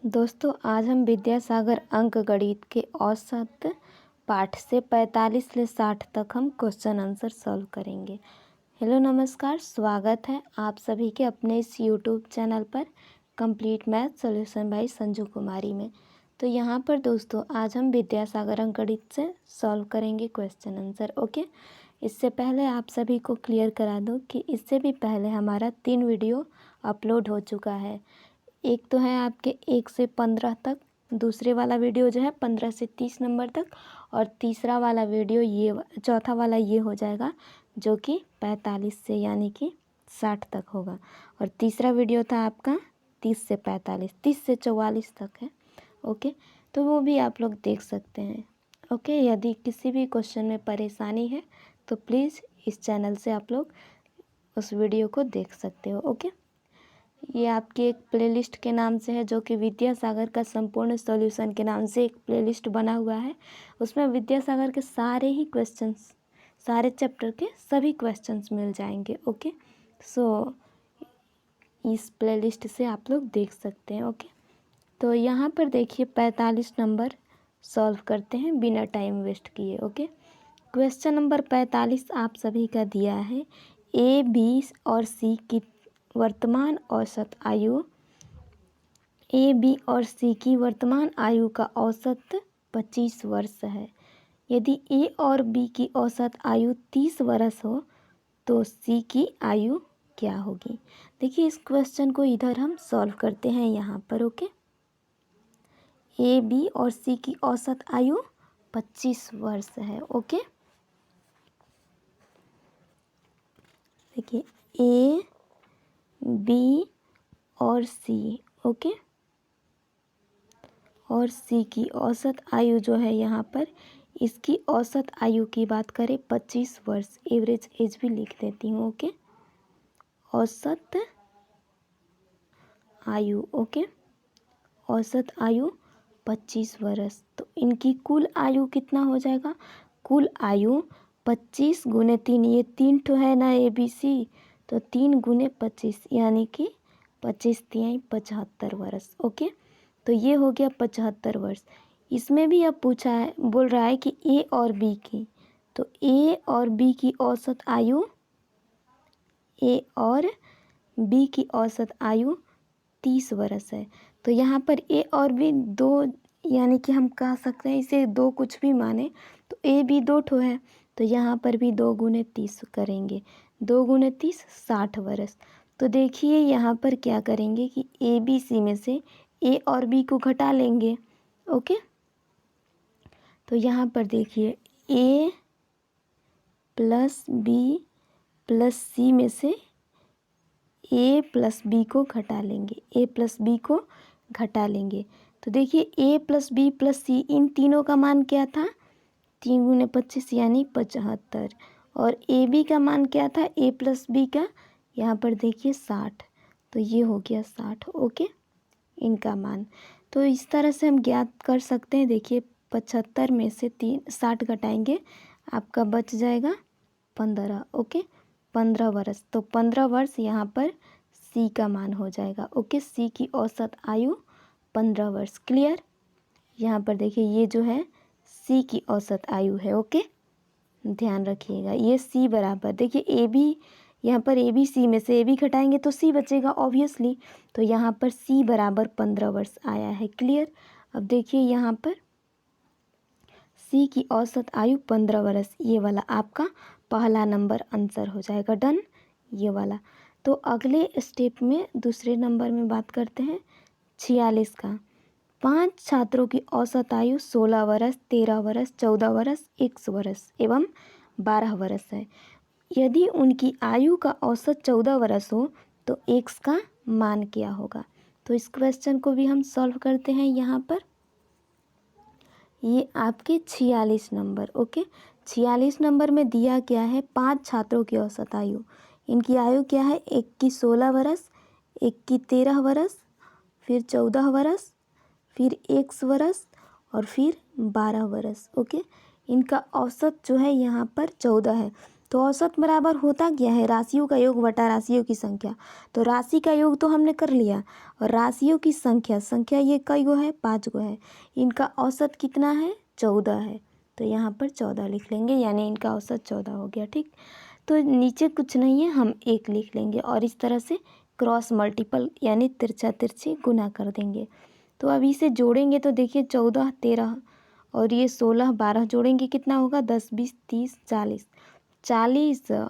दोस्तों आज हम विद्यासागर अंक गणित के औसत पाठ से 45 से 60 तक हम क्वेश्चन आंसर सॉल्व करेंगे। हेलो नमस्कार, स्वागत है आप सभी के अपने इस यूट्यूब चैनल पर complete math solution by Sanju Kumari में। तो यहाँ पर दोस्तों आज हम विद्यासागर अंक गणित से सॉल्व करेंगे क्वेश्चन आंसर। ओके, इससे पहले आप सभी को क्लियर करा दूँ कि इससे भी पहले हमारा 3 वीडियो अपलोड हो चुका है। एक तो है आपके 1 से 15 तक, दूसरे वाला वीडियो जो है 15 से 30 नंबर तक, और तीसरा वाला वीडियो ये चौथा वाला ये हो जाएगा जो कि 45 से यानी कि 60 तक होगा। और तीसरा वीडियो था आपका 30 से 45, 30 से 44 तक है। ओके, तो वो भी आप लोग देख सकते हैं। ओके, यदि किसी भी क्वेश्चन में परेशानी है तो प्लीज़ इस चैनल से आप लोग उस वीडियो को देख सकते हो। ओके, ये आपकी एक प्लेलिस्ट के नाम से है जो कि विद्यासागर का संपूर्ण सॉल्यूशन के नाम से एक प्लेलिस्ट बना हुआ है। उसमें विद्यासागर के सारे ही क्वेश्चंस, सारे चैप्टर के सभी क्वेश्चंस मिल जाएंगे। ओके, सो इस प्लेलिस्ट से आप लोग देख सकते हैं। ओके, तो यहाँ पर देखिए 45 नंबर सॉल्व करते हैं बिना टाइम वेस्ट किए। ओके, क्वेश्चन नंबर 45 आप सभी का दिया है। ए, बी और सी की वर्तमान औसत आयु, ए, बी और सी की वर्तमान आयु का औसत 25 वर्ष है। यदि ए और बी की औसत आयु 30 वर्ष हो तो सी की आयु क्या होगी। देखिए इस क्वेश्चन को इधर हम सॉल्व करते हैं यहाँ पर। ओके, ए, बी और सी की औसत आयु 25 वर्ष है। ओके, देखिए ए, बी और सी, ओके, और सी की औसत आयु जो है यहाँ पर, इसकी औसत आयु की बात करें 25 वर्ष, एवरेज एज भी लिख देती हूँ। ओके, औसत आयु, ओके, औसत आयु 25 वर्ष। तो इनकी कुल आयु कितना हो जाएगा, कुल आयु 25 गुने 3, ये 3 तो है ना ए बी सी, तो 3 गुने 25 यानी कि 25 तिहाई 75 वर्ष। ओके, तो ये हो गया 75 वर्ष। इसमें भी अब पूछा है, बोल रहा है कि ए और बी की, तो ए और बी की औसत आयु, ए और बी की औसत आयु 30 वर्ष है। तो यहाँ पर ए और बी दो, यानी कि हम कह सकते हैं इसे दो कुछ भी माने, तो ए बी 2 ठो है, तो यहाँ पर भी 2 गुने 30 करेंगे, 2 गुने 30 60 वर्ष। तो देखिए यहाँ पर क्या करेंगे कि ए बी सी में से ए और बी को घटा लेंगे। ओके, तो यहाँ पर देखिए ए प्लस बी प्लस सी में से ए प्लस बी को घटा लेंगे, ए प्लस बी को घटा लेंगे। तो देखिए ए प्लस बी प्लस सी, इन तीनों का मान क्या था, 3 गुने 25 यानी 75, और ए बी का मान क्या था, ए प्लस बी का, यहाँ पर देखिए 60, तो ये हो गया 60। ओके, इनका मान तो इस तरह से हम ज्ञात कर सकते हैं। देखिए 75 में से 60 घटाएंगे, आपका बच जाएगा 15। ओके, 15 वर्ष, तो 15 वर्ष यहाँ पर सी का मान हो जाएगा। ओके, सी की औसत आयु 15 वर्ष। क्लियर, यहाँ पर देखिए ये जो है सी की औसत आयु है। ओके, ध्यान रखिएगा, ये सी बराबर, देखिए ए बी, यहाँ पर ए बी सी में से ए बी घटाएंगे तो सी बचेगा ऑब्वियसली, तो यहाँ पर सी बराबर 15 वर्ष आया है। क्लियर, अब देखिए यहाँ पर सी की औसत आयु 15 वर्ष, ये वाला आपका पहला नंबर आंसर हो जाएगा। डन, ये वाला। तो अगले स्टेप में दूसरे नंबर में बात करते हैं 46 का। 5 छात्रों की औसत आयु 16 वर्ष, 13 वर्ष, 14 वर्ष, 1 वर्ष एवं 12 वर्ष है। यदि उनकी आयु का औसत 14 वर्ष हो तो एक्स का मान क्या होगा। तो इस क्वेश्चन को भी हम सॉल्व करते हैं यहाँ पर। ये आपके 46 नंबर। ओके, 46 नंबर में दिया क्या है, 5 छात्रों की औसत आयु, इनकी आयु क्या है, एक की 16 वर्ष, एक की 13 वर्ष, फिर 14 वर्ष, फिर 1 वर्ष और फिर 12 वर्ष। ओके, इनका औसत जो है यहाँ पर 14 है, तो औसत बराबर होता क्या है, राशियों का योग बटा राशियों की संख्या। तो राशि का योग तो हमने कर लिया, और राशियों की संख्या ये कई गो है, 5 गो है। इनका औसत कितना है, 14 है। तो यहाँ पर 14 लिख लेंगे, यानी इनका औसत 14 हो गया। ठीक, तो नीचे कुछ नहीं है, हम 1 लिख लेंगे और इस तरह से क्रॉस मल्टीपल यानी तिरछा तिरछी गुना कर देंगे। तो अब इसे जोड़ेंगे तो देखिए 14, 13 और ये 16, 12 जोड़ेंगे कितना होगा, 10, 20, 30, 40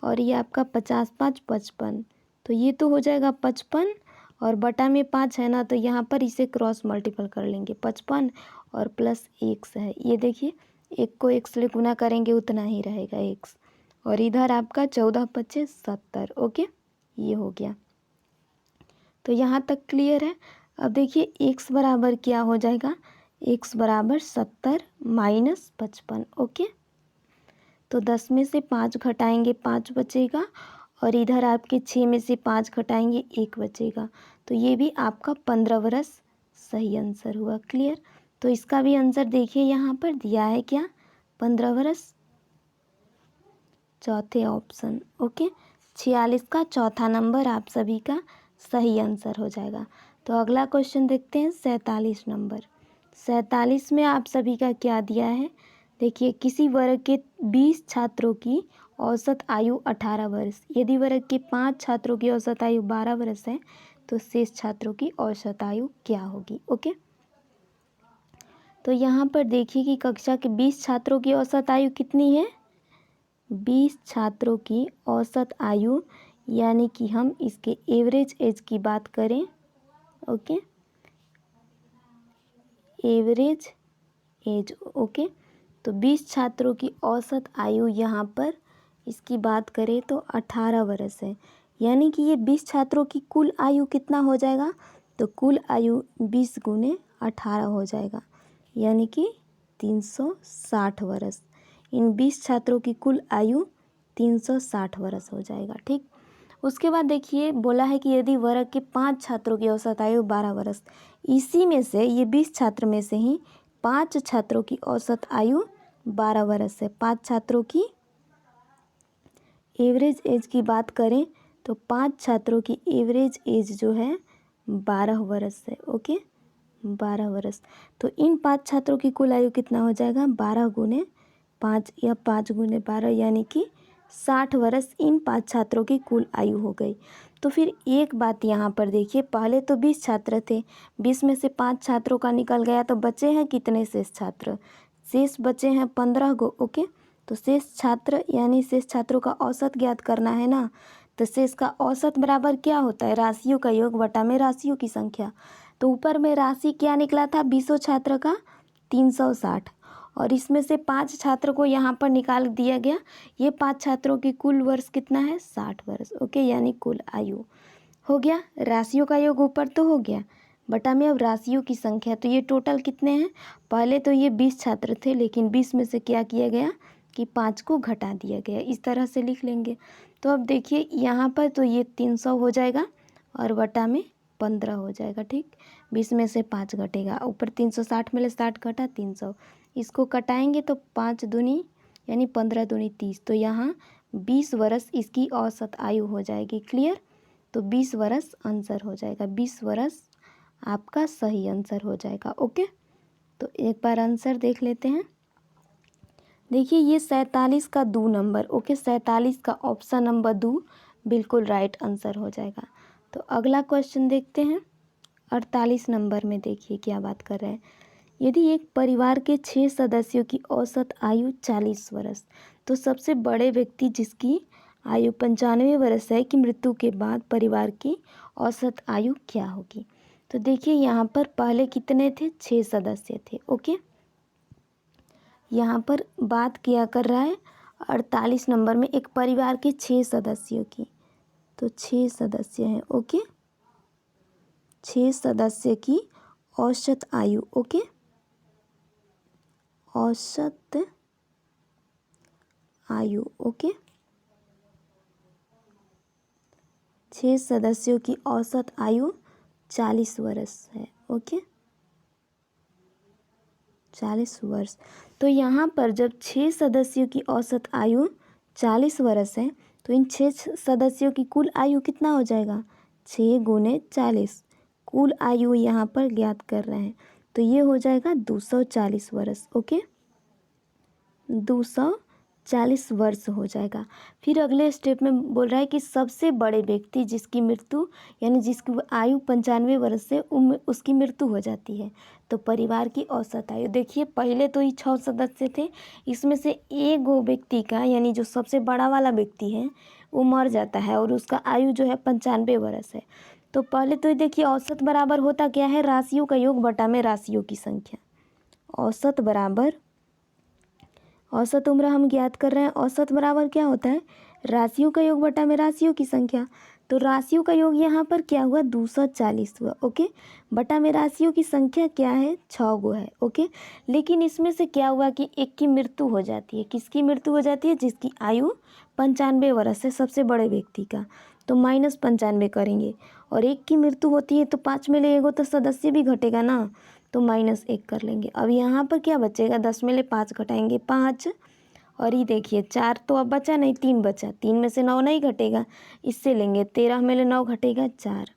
और ये आपका 50, 5, 55। तो ये तो हो जाएगा 55 और बटा में 5 है ना, तो यहाँ पर इसे क्रॉस मल्टीपल कर लेंगे। 55 और प्लस x है, ये देखिए 1 को x से गुना करेंगे उतना ही रहेगा x, और इधर आपका 14, 25, 70। ओके, ये हो गया। तो यहाँ तक क्लियर है। अब देखिए x बराबर क्या हो जाएगा, x बराबर 70 माइनस 55। ओके, तो 10 में से 5 घटाएंगे 5 बचेगा, और इधर आपके 6 में से 5 घटाएंगे 1 बचेगा। तो ये भी आपका 15 वर्ष सही आंसर हुआ। क्लियर, तो इसका भी आंसर देखिए यहाँ पर दिया है क्या, 15 वर्ष, चौथे ऑप्शन। ओके, 46 का चौथा नंबर आप सभी का सही आंसर हो जाएगा। तो अगला क्वेश्चन देखते हैं, 47 नंबर। 47 में आप सभी का क्या दिया है, देखिए किसी वर्ग के 20 छात्रों की औसत आयु 18 वर्ष, यदि वर्ग के 5 छात्रों की औसत आयु 12 वर्ष है तो शेष छात्रों की औसत आयु क्या होगी। ओके, तो यहाँ पर देखिए कि कक्षा के 20 छात्रों की औसत आयु कितनी है, 20 छात्रों की औसत आयु, यानी कि हम इसके एवरेज एज की बात करें। Okay, average age. ओके, तो 20 छात्रों की औसत आयु यहाँ पर इसकी बात करें तो 18 वर्ष है, यानी कि ये 20 छात्रों की कुल आयु कितना हो जाएगा, तो कुल आयु 20 गुने 18 हो जाएगा, यानी कि 360 वर्ष। इन 20 छात्रों की कुल आयु 360 वर्ष हो जाएगा। ठीक, उसके बाद देखिए बोला है कि यदि वर्ग के 5 छात्रों की औसत आयु 12 वर्ष, इसी में से ये 20 छात्र में से ही 5 छात्रों की औसत आयु 12 वर्ष है। 5 छात्रों की एवरेज एज की बात करें तो 5 छात्रों की एवरेज एज जो है 12 वर्ष है। ओके, 12 वर्ष। तो इन 5 छात्रों की कुल आयु कितना हो जाएगा, 12 गुने 5 या 5 गुने 12, यानी कि 60 वर्ष इन 5 छात्रों की कुल आयु हो गई। तो फिर एक बात यहाँ पर देखिए, पहले तो 20 छात्र थे, 20 में से 5 छात्रों का निकल गया, तो बचे हैं कितने शेष छात्र, शेष बचे हैं 15 गो। ओके, तो शेष छात्र यानी शेष छात्रों का औसत ज्ञात करना है ना, तो शेष का औसत बराबर क्या होता है, राशियों का योग बटा में राशियों की संख्या। तो ऊपर में राशि क्या निकला था, 20 छात्र का 360, और इसमें से 5 छात्र को यहाँ पर निकाल दिया गया। ये 5 छात्रों की कुल वर्ष कितना है, 60 वर्ष। ओके, यानी कुल आयु हो गया। राशियों का योग ऊपर तो हो गया, बटा में अब राशियों की संख्या। तो ये टोटल कितने हैं, पहले तो ये 20 छात्र थे, लेकिन 20 में से क्या किया गया कि 5 को घटा दिया गया, इस तरह से लिख लेंगे। तो अब देखिए यहाँ पर तो ये 300 हो जाएगा और बटा में 15 हो जाएगा। ठीक, 20 में से 5 घटेगा, ऊपर 360 में 60 घटा 300, इसको कटाएंगे तो 5 दूनी यानी 15 दूनी 30, तो यहाँ 20 वर्ष इसकी औसत आयु हो जाएगी। क्लियर, तो 20 वर्ष आंसर हो जाएगा, 20 वर्ष आपका सही आंसर हो जाएगा। ओके, तो एक बार आंसर देख लेते हैं। देखिए ये 47 का 2 नंबर। ओके, 47 का ऑप्शन नंबर 2 बिल्कुल राइट आंसर हो जाएगा। तो अगला क्वेश्चन देखते हैं, 48 नंबर में देखिए क्या बात कर रहे हैं। यदि एक परिवार के 6 सदस्यों की औसत आयु 40 वर्ष, तो सबसे बड़े व्यक्ति जिसकी आयु 95 वर्ष है की मृत्यु के बाद परिवार की औसत आयु क्या होगी। तो देखिए यहाँ पर पहले कितने थे, 6 सदस्य थे। ओके, यहाँ पर बात किया कर रहा है 48 नंबर में एक परिवार के 6 सदस्यों की, तो 6 सदस्य हैं। ओके, 6 सदस्य की औसत आयु। ओके, औसत आयु। ओके, 6 सदस्यों की औसत आयु 40 वर्ष है। ओके, 40 वर्ष। तो यहाँ पर जब 6 सदस्यों की औसत आयु 40 वर्ष है तो इन 6 सदस्यों की कुल आयु कितना हो जाएगा? 6 गुने 40। कुल आयु यहाँ पर ज्ञात कर रहे हैं तो ये हो जाएगा 240 वर्ष। ओके, 240 वर्ष हो जाएगा। फिर अगले स्टेप में बोल रहा है कि सबसे बड़े व्यक्ति जिसकी मृत्यु यानी जिसकी आयु 95 वर्ष से उसकी मृत्यु हो जाती है तो परिवार की औसत आयु। देखिए पहले तो ये 6 सदस्य थे, इसमें से एक वो व्यक्ति का यानी जो सबसे बड़ा वाला व्यक्ति है वो मर जाता है और उसका आयु जो है 95 वर्ष है। तो पहले तो ये देखिए औसत बराबर होता क्या है? राशियों का योग बटा में राशियों की संख्या। औसत बराबर, औसत उम्र हम ज्ञात कर रहे हैं, औसत बराबर क्या होता है? राशियों का योग बटा में राशियों की संख्या। तो राशियों का योग यहाँ पर क्या हुआ? 240 हुआ। ओके, बटा में राशियों की संख्या क्या है? 6 गो है। ओके, लेकिन इसमें से क्या हुआ कि एक की मृत्यु हो जाती है। किसकी मृत्यु हो जाती है? जिसकी आयु 95 वर्ष है, सबसे बड़े व्यक्ति का। तो -95 करेंगे और एक की मृत्यु होती है तो 5 में ले एगो तो सदस्य भी घटेगा ना, तो -1 कर लेंगे। अब यहाँ पर क्या बचेगा? 10 में ले 5 घटाएंगे 5 और ये देखिए 4 तो अब बचा नहीं, 3 बचा। 3 में से 9 नहीं घटेगा, इससे लेंगे 13 में ले 9 घटेगा 4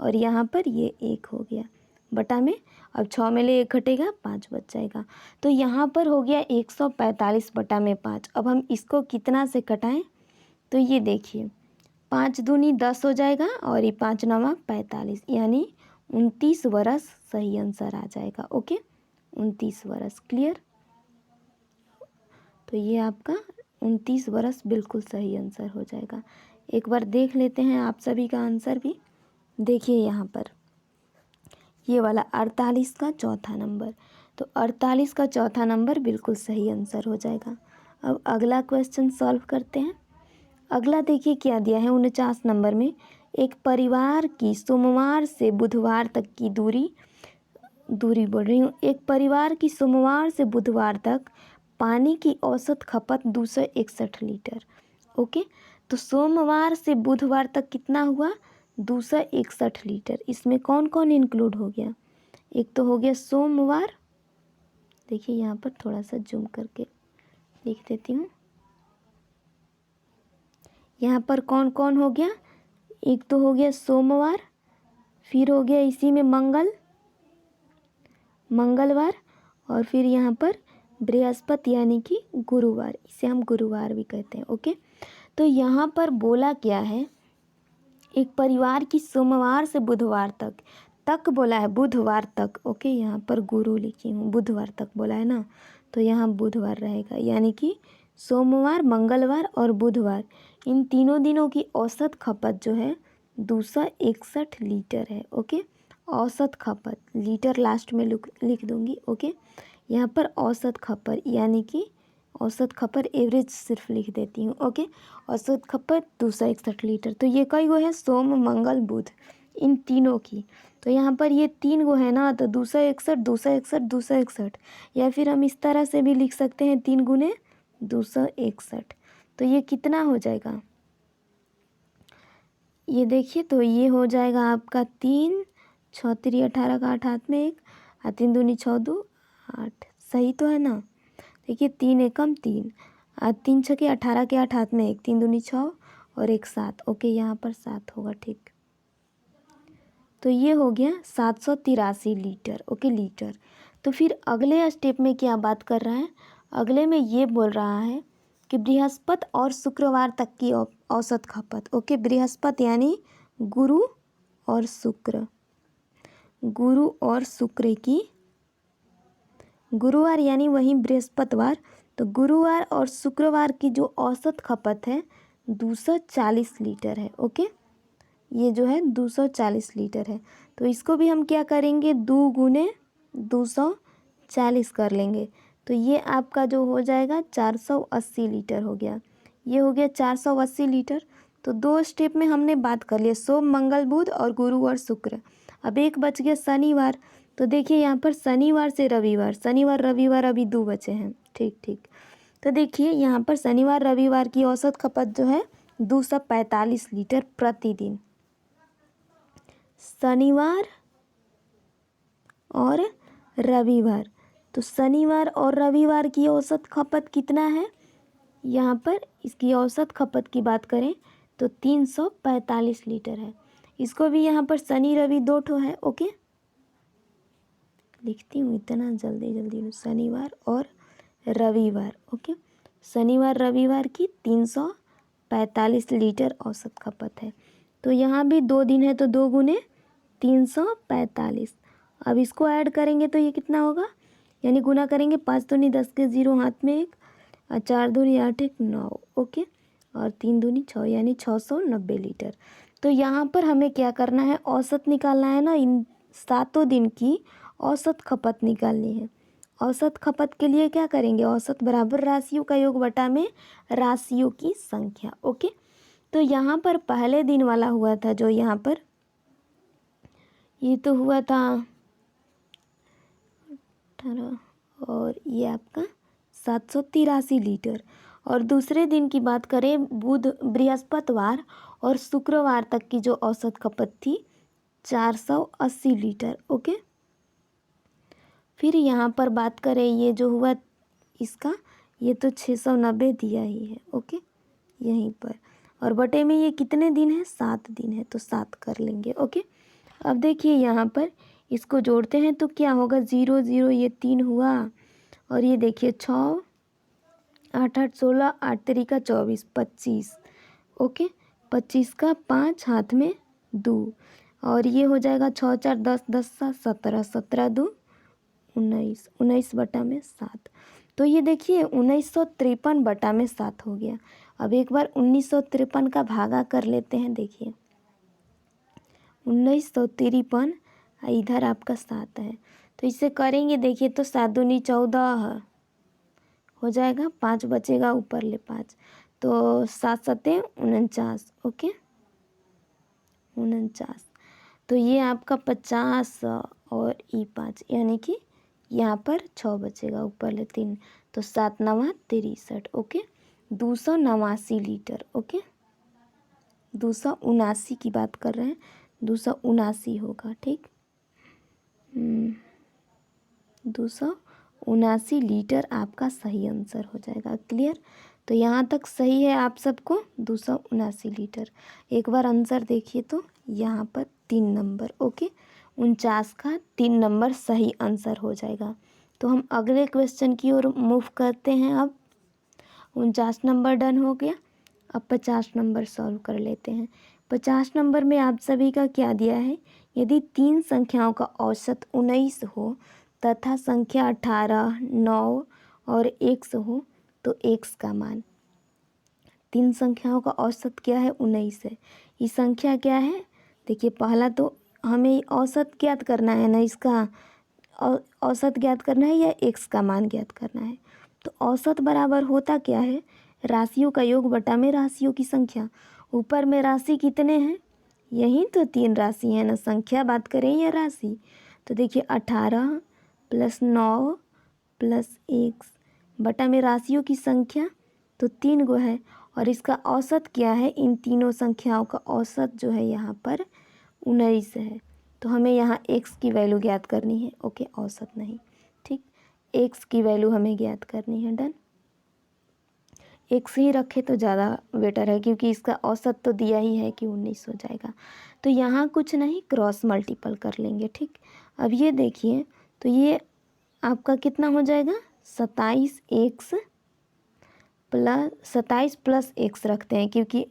और यहाँ पर ये 1 हो गया बटा में। अब 6 में ले 1 घटेगा 5 बच जाएगा। तो यहाँ पर हो गया 145 बटा में 5। अब हम इसको कितना से कटाएं? तो ये देखिए 5 दूनी 10 हो जाएगा और ये 5 नवा 45 यानी 29 वर्ष सही आंसर आ जाएगा। ओके, 29 वर्ष। क्लियर? तो ये आपका 29 वर्ष बिल्कुल सही आंसर हो जाएगा। एक बार देख लेते हैं आप सभी का आंसर भी। देखिए यहाँ पर ये वाला 48 का चौथा नंबर, तो 48 का चौथा नंबर बिल्कुल सही आंसर हो जाएगा। अब अगला क्वेश्चन सॉल्व करते हैं। अगला देखिए क्या दिया है 49 नंबर में। एक परिवार की सोमवार से बुधवार तक की दूरी बोल रही हूँ, एक परिवार की सोमवार से बुधवार तक पानी की औसत खपत 261 लीटर। ओके, तो सोमवार से बुधवार तक कितना हुआ? 261 लीटर। इसमें कौन कौन इंक्लूड हो गया? एक तो हो गया सोमवार, देखिए यहाँ पर थोड़ा सा जूम करके लिख देती हूँ। यहाँ पर कौन कौन हो गया? एक तो हो गया सोमवार, फिर हो गया इसी में मंगलवार और फिर यहाँ पर बृहस्पति यानी कि गुरुवार, इसे हम गुरुवार भी कहते हैं। ओके, तो यहाँ पर बोला क्या है? एक परिवार की सोमवार से बुधवार तक बोला है, बुधवार तक। ओके, यहाँ पर गुरु लिखी हूँ, बुधवार तक बोला है ना, तो यहाँ बुधवार रहेगा। यानी कि सोमवार, मंगलवार और बुधवार इन तीनों दिनों की औसत खपत जो है 261 लीटर है। ओके, औसत खपत, लीटर लास्ट में लिख दूंगी। ओके, यहाँ पर औसत खपत यानी कि औसत खपत, एवरेज सिर्फ लिख देती हूँ। ओके, औसत खपत 261 लीटर। तो ये कई गो है? सोम, मंगल, बुध, इन तीनों की। तो यहाँ पर ये 3 गो है ना, तो 261 261 261, या फिर हम इस तरह से भी लिख सकते हैं 3 गुने 261। तो ये कितना हो जाएगा? ये देखिए, तो ये हो जाएगा आपका 3 6 3 18 का 8 हाथ में 1 और 3 दूनी 6 2 8। सही तो है ना? देखिए 3 एकम 3 और 3 छके 18 के 8 हाथ में 1, 3 दूनी 6 और 1 7। ओके, यहाँ पर 7 होगा। ठीक, तो ये हो गया 783 लीटर। Okay, litre. तो फिर अगले स्टेप में क्या बात कर रहा है? अगले में ये बोल रहा है कि बृहस्पति और शुक्रवार तक की औसत खपत। ओके, बृहस्पति यानी गुरु और शुक्र, गुरु और शुक्र की, गुरुवार यानी वही बृहस्पतिवार, तो गुरुवार और शुक्रवार की जो औसत खपत है 240 लीटर है। ओके, ये जो है 240 लीटर है। तो इसको भी हम क्या करेंगे? 2 गुने 240 कर लेंगे। तो ये आपका जो हो जाएगा 480 लीटर हो गया। ये हो गया 480 लीटर। तो 2 स्टेप में हमने बात कर लिया, सोम, मंगल, बुध और गुरु और शुक्र। अब एक बच गया शनिवार। तो देखिए यहाँ पर शनिवार से रविवार, शनिवार रविवार अभी 2 बचे हैं। ठीक ठीक, तो देखिए यहाँ पर शनिवार रविवार की औसत खपत जो है 245 लीटर प्रतिदिन। शनिवार और रविवार, तो शनिवार और रविवार की औसत खपत कितना है? यहाँ पर इसकी औसत खपत की बात करें तो 345 लीटर है। इसको भी यहाँ पर शनि रवि 2 ठो है। ओके, लिखती हूँ इतना जल्दी शनिवार और रविवार। ओके, शनिवार रविवार की 345 लीटर औसत खपत है। तो यहाँ भी 2 दिन है तो 2 गुने 345। अब इसको ऐड करेंगे तो ये कितना होगा, यानी गुना करेंगे 5 दूनी 10 के 0 हाथ में 1 और 4 दूनी 8 1 9। ओके, और 3 दूनी 6 यानी 690 लीटर। तो यहाँ पर हमें क्या करना है, औसत निकालना है ना, इन 7 दिन की औसत खपत निकालनी है। औसत खपत के लिए क्या करेंगे, औसत बराबर राशियों का योग बटा में राशियों की संख्या। ओके, तो यहाँ पर पहले दिन वाला हुआ था जो यहाँ पर ये तो हुआ था 18 और ये आपका 783 लीटर। और दूसरे दिन की बात करें बुध बृहस्पतिवार और शुक्रवार तक की जो औसत खपत थी 480 लीटर। ओके, फिर यहाँ पर बात करें ये जो हुआ इसका, ये तो 690 दिया ही है। ओके, यहीं पर, और बटे में ये कितने दिन है, 7 दिन है तो 7 कर लेंगे। ओके, अब देखिए यहाँ पर इसको जोड़ते हैं तो क्या होगा, 0 0 ये 3 हुआ, और ये देखिए 6 8 8 16 8 3 24 25। ओके, 25 का 5 हाथ में 2, और ये हो जाएगा 6 4 10 10 7 17 17 2 19 19 बटा में 7। तो ये देखिए 1953 बटा में 7 हो गया। अब एक बार 1953 का भागा कर लेते हैं। देखिए 1953 इधर आपका 7 है तो इसे करेंगे, देखिए तो 7 दूनी 14 हो जाएगा, 5 बचेगा ऊपर ले 5, तो 7 सते 49। ओके, 49, तो ये आपका 50 और ई 5 यानी कि यहाँ पर 6 बचेगा ऊपर ले 3, तो 7 9 63। Okay, 279 litre. ओके, 279 की बात कर रहे हैं, 279 होगा। ठीक, 279 लीटर आपका सही आंसर हो जाएगा। क्लियर, तो यहाँ तक सही है आप सबको, 279 लीटर। एक बार आंसर देखिए तो यहाँ पर 3 नंबर। ओके, 49 का 3 नंबर सही आंसर हो जाएगा। तो हम अगले क्वेश्चन की ओर मूव करते हैं। अब 49 नंबर डन हो गया, अब 50 नंबर सॉल्व कर लेते हैं। 50 नंबर में आप सभी का क्या दिया है, यदि 3 संख्याओं का औसत 19 हो तथा संख्या 18 9 और 1 हो तो x का मान। 3 संख्याओं का औसत क्या है, 19 है। ये संख्या क्या है, देखिए पहला तो हमें औसत ज्ञात करना है ना, इसका औसत ज्ञात करना है या x का मान ज्ञात करना है। तो औसत बराबर होता क्या है, राशियों का योग बटा में राशियों की संख्या। ऊपर में राशि कितने हैं, यही तो 3 राशि है ना, संख्या बात करें या राशि। तो देखिए 18 + 9 + 1 बटा में राशियों की संख्या तो 3 गो है, और इसका औसत क्या है, इन तीनों संख्याओं का औसत जो है यहाँ पर 19 है। तो हमें यहाँ x की वैल्यू ज्ञात करनी है। ओके, औसत नहीं, ठीक, x की वैल्यू हमें ज्ञात करनी है। डन, x ही रखे तो ज़्यादा बेटर है, क्योंकि इसका औसत तो दिया ही है कि 19 हो जाएगा। तो यहाँ कुछ नहीं, क्रॉस मल्टीपल कर लेंगे। ठीक, अब ये देखिए तो ये आपका कितना हो जाएगा, 27 + x रखते हैं, क्योंकि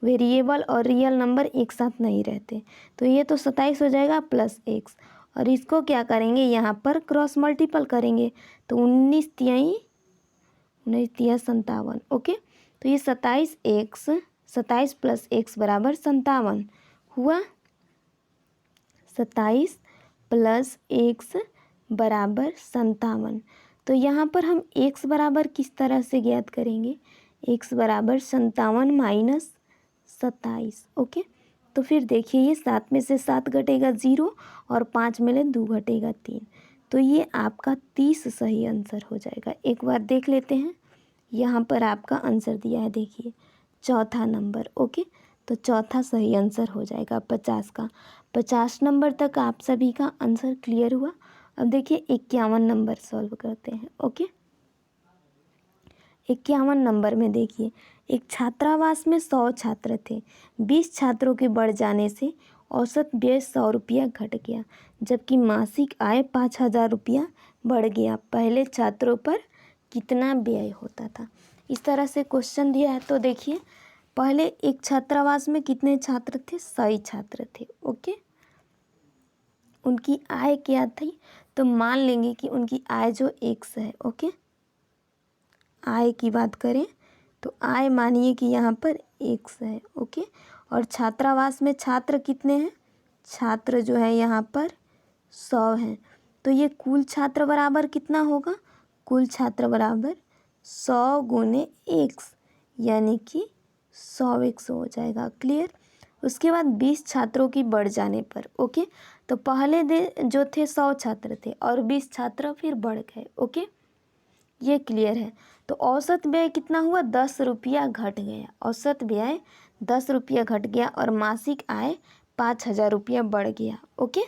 वेरिएबल और रियल नंबर एक साथ नहीं रहते। तो ये तो 27 हो जाएगा + x, और इसको क्या करेंगे, यहाँ पर क्रॉस मल्टीपल करेंगे तो 19 तियाई 57। ओके, तो ये 27 + x बराबर 57 हुआ, 27 + x बराबर 57। तो यहाँ पर हम x बराबर किस तरह से ज्ञात करेंगे, x बराबर 57 - 27। ओके, तो फिर देखिए ये 7 में से 7 घटेगा 0 और 5 में ले 2 घटेगा 3, तो ये आपका 30 सही आंसर हो जाएगा। एक बार देख लेते हैं, यहाँ पर आपका आंसर दिया है, देखिए चौथा नंबर। ओके, तो चौथा सही आंसर हो जाएगा 50 का। 50 नंबर तक आप सभी का आंसर क्लियर हुआ। अब देखिए 51 नंबर सॉल्व करते हैं। ओके, 51 नंबर में देखिए, एक छात्रावास में 100 छात्र थे। 20 छात्रों के बढ़ जाने से औसत व्यय 100 रुपया घट गया, जबकि मासिक आय 5,000 रुपया बढ़ गया। पहले छात्रों पर कितना व्यय होता था। इस तरह से क्वेश्चन दिया है। तो देखिए, पहले एक छात्रावास में कितने छात्र थे? 100 छात्र थे। ओके, उनकी आय क्या थी? तो मान लेंगे कि उनकी आय जो 100 है। ओके, आय की बात करें तो आय मानिए कि यहाँ पर 100 है। ओके, और छात्रावास में छात्र कितने हैं? छात्र जो है यहाँ पर 100 हैं। तो ये कुल छात्र बराबर कितना होगा? कुल छात्र बराबर 100 गुने x, यानी कि 100x हो जाएगा। क्लियर। उसके बाद 20 छात्रों की बढ़ जाने पर, ओके, तो पहले जो थे 100 छात्र थे और 20 छात्र फिर बढ़ गए। ओके, ये क्लियर है। तो औसत व्यय कितना हुआ? 10 रुपया घट गया। औसत व्यय 10 रुपया घट गया और मासिक आय 5,000 रुपया बढ़ गया। Okay,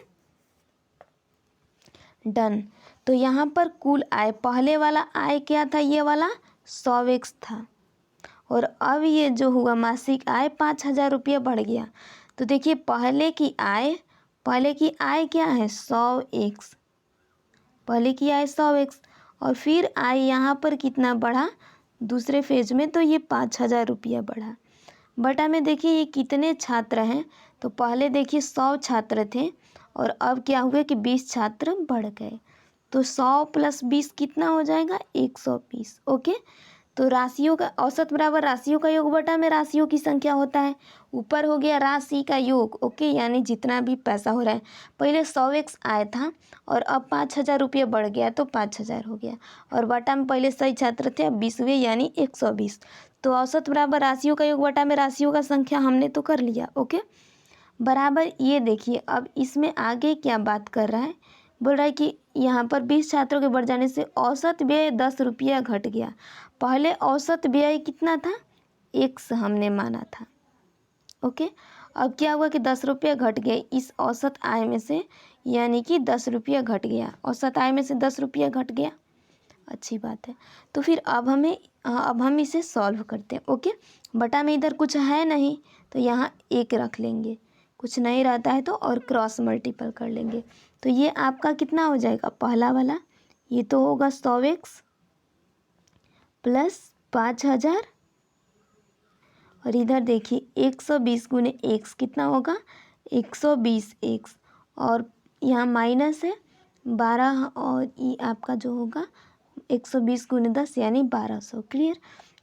done. तो यहाँ पर कुल आय, पहले वाला आय क्या था? ये वाला 100x था, और अब ये जो हुआ मासिक आय 5,000 रुपया बढ़ गया। तो देखिए, पहले की आय क्या है? 100x। पहले की आय 100x, और फिर आय यहाँ पर कितना बढ़ा दूसरे फेज में? तो ये 5,000 रुपया बढ़ा। बटा में देखिए ये कितने छात्र हैं? तो पहले देखिए 100 छात्र थे और अब क्या हुआ कि 20 छात्र बढ़ गए। तो 100 + 20 कितना हो जाएगा? 120। ओके, तो राशियों का औसत बराबर राशियों का योग बटा में राशियों की संख्या होता है। ऊपर हो गया राशि का योग। ओके, यानी जितना भी पैसा हो रहा है। पहले 100x आया था और अब 5,000 रुपया बढ़ गया तो 5,000 हो गया, और बटा में पहले 100 छात्र थे, अब 20 हुए यानी 120। तो औसत बराबर राशियों का योग बटा में राशियों का संख्या हमने तो कर लिया। ओके, बराबर ये देखिए, अब इसमें आगे क्या बात कर रहा है? बोल रहा है कि यहाँ पर 20 छात्रों के बढ़ जाने से औसत व्यय 10 रुपया घट गया। पहले औसत व्यय कितना था? x हमने माना था। ओके, अब क्या हुआ कि 10 रुपया घट गए इस औसत आय में से, यानी कि 10 रुपया घट गया। औसत आय में से 10 रुपया घट गया, अच्छी बात है। तो फिर अब हम इसे सॉल्व करते हैं। ओके, बटा में इधर कुछ है नहीं तो यहाँ 1 रख लेंगे, कुछ नहीं रहता है तो और क्रॉस मल्टीपल कर लेंगे। तो ये आपका कितना हो जाएगा? पहला वाला ये तो होगा 100x + 5,000, और इधर देखिए 120 गुने x कितना होगा? 120x, और यहाँ माइनस है 12, और ये आपका जो होगा 120 गुने 10 यानी 1200। क्लियर,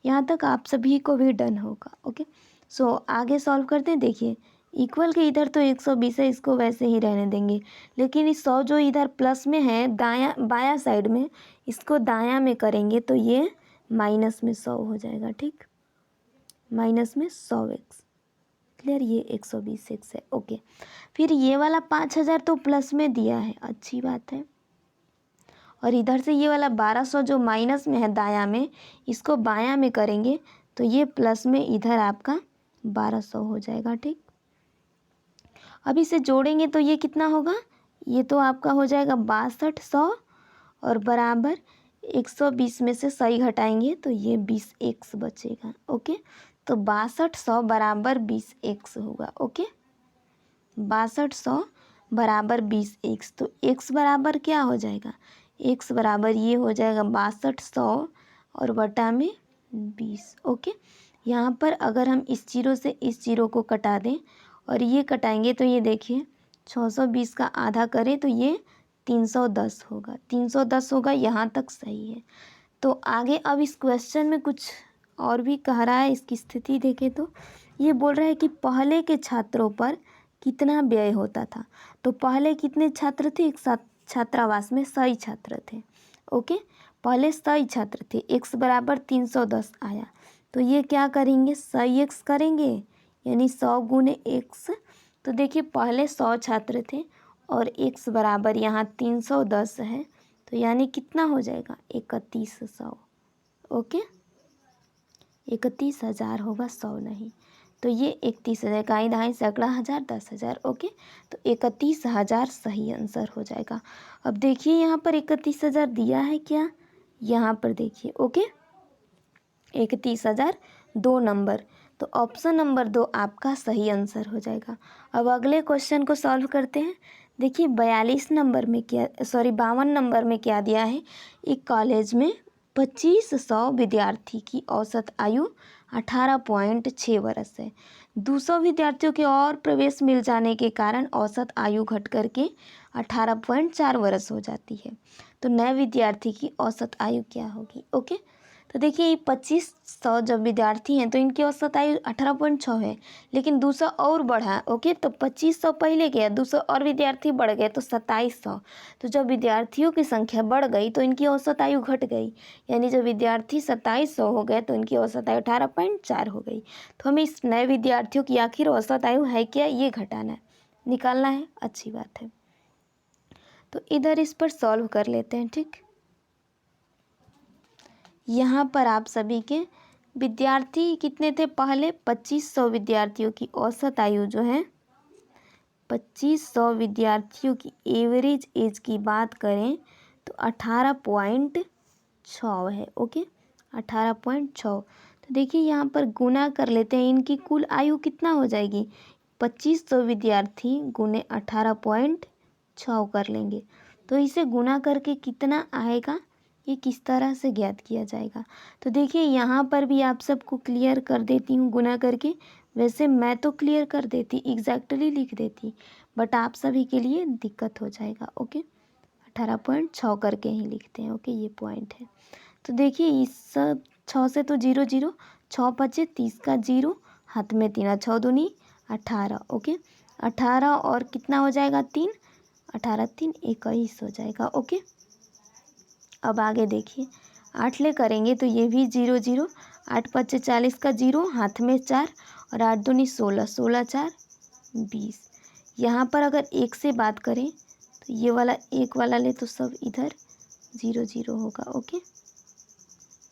यहाँ तक आप सभी को भी डन होगा। ओके, सो आगे सॉल्व करते हैं। देखिए, इक्वल के इधर तो 120 है, इसको वैसे ही रहने देंगे, लेकिन इस 100 जो इधर प्लस में है दायां बायां साइड में, इसको दायां में करेंगे तो ये माइनस में 100 हो जाएगा। ठीक, माइनस में 100x। क्लियर, ये 120x है। ओके, फिर ये वाला 5,000 तो प्लस में दिया है, अच्छी बात है, और इधर से ये वाला 1200 जो माइनस में है दायां में, इसको बायां में करेंगे तो ये प्लस में इधर आपका 1200 हो जाएगा। ठीक, अब इसे जोड़ेंगे तो ये कितना होगा? ये तो आपका हो जाएगा 6200, और बराबर 120 में से 100 घटाएंगे तो ये 20x बचेगा। ओके, तो 6200 बराबर 20x होगा। ओके, 6200 बराबर 20x, तो x बराबर क्या हो जाएगा? x बराबर ये हो जाएगा 6200 और बटा में 20। ओके, यहाँ पर अगर हम इस जीरो से इस जीरो को कटा दें और ये कटाएंगे तो ये देखिए 620 का आधा करें तो ये 310 होगा। 310 होगा, यहाँ तक सही है। तो आगे अब इस क्वेश्चन में कुछ और भी कह रहा है। इसकी स्थिति देखें तो ये बोल रहा है कि पहले के छात्रों पर कितना व्यय होता था। तो पहले कितने छात्र थे? एक साथ छात्रावास में 100 छात्र थे। ओके, पहले 100 छात्र थे, x बराबर 310 आया, तो ये क्या करेंगे? 100x करेंगे, यानी 100 गुने x। तो देखिए पहले 100 छात्र थे और x बराबर यहाँ 310 है, तो यानी कितना हो जाएगा? 3100। ओके, 31,000 होगा, 100 नहीं। तो ये 31,000 इकाई दहाई सैकड़ा हज़ार 10,000। ओके, तो 31,000 सही आंसर हो जाएगा। अब देखिए यहाँ पर 31,000 दिया है क्या? यहाँ पर देखिए। Okay, 31,000 2 number. तो ऑप्शन नंबर 2 आपका सही आंसर हो जाएगा। अब अगले क्वेश्चन को सॉल्व करते हैं। देखिए 52 नंबर में क्या दिया है। एक कॉलेज में 2500 विद्यार्थी की औसत आयु 18.6 वर्ष है। 200 विद्यार्थियों के और प्रवेश मिल जाने के कारण औसत आयु घट करके 18.4 वर्ष हो जाती है। तो नए विद्यार्थी की औसत आयु क्या होगी। ओके, तो देखिए ये 2500 जब विद्यार्थी हैं तो इनकी औसत आयु 18.6 है, लेकिन 200 और बढ़ा। ओके, तो 2500 पहले गया, 200 और विद्यार्थी बढ़ गए तो 2700। तो जब विद्यार्थियों की संख्या बढ़ गई तो इनकी औसत आयु घट गई, यानी जब विद्यार्थी 2700 हो गए तो इनकी औसत आयु 18.4 हो गई। तो हमें इस नए विद्यार्थियों की आखिर औसत आयु है क्या, ये घटाना है, निकालना है। अच्छी बात है, तो इधर इस पर सॉल्व कर लेते हैं। ठीक, यहाँ पर आप सभी के विद्यार्थी कितने थे पहले, 2500 विद्यार्थियों की औसत आयु जो है, 2500 विद्यार्थियों की एवरेज एज की बात करें तो 18.6 है। ओके, 18.6। तो देखिए यहाँ पर गुना कर लेते हैं, इनकी कुल आयु कितना हो जाएगी, 2500 विद्यार्थी गुने 18.6 कर लेंगे। तो इसे गुना करके कितना आएगा, ये किस तरह से ज्ञात किया जाएगा। तो देखिए यहाँ पर भी आप सबको क्लियर कर देती हूँ गुना करके। वैसे मैं तो क्लियर कर देती, एग्जैक्टली लिख देती, बट आप सभी के लिए दिक्कत हो जाएगा। ओके, 18.6 करके ही लिखते हैं। ओके, ये पॉइंट है। तो देखिए इस 6 से तो 0 0, 6 5 30 का 0, हाथ में 3, 6 दूनी 18। ओके, 18 और कितना हो जाएगा 3, 18 3 21 हो जाएगा। ओके, अब आगे देखिए 8 ले करेंगे तो ये भी 0 0, 8 5 40 का 0, हाथ में 4 और 8 दूनी 16, 16 4 20। यहाँ पर अगर 1 से बात करें तो ये वाला 1 वाला ले तो सब इधर 0 0 होगा। ओके,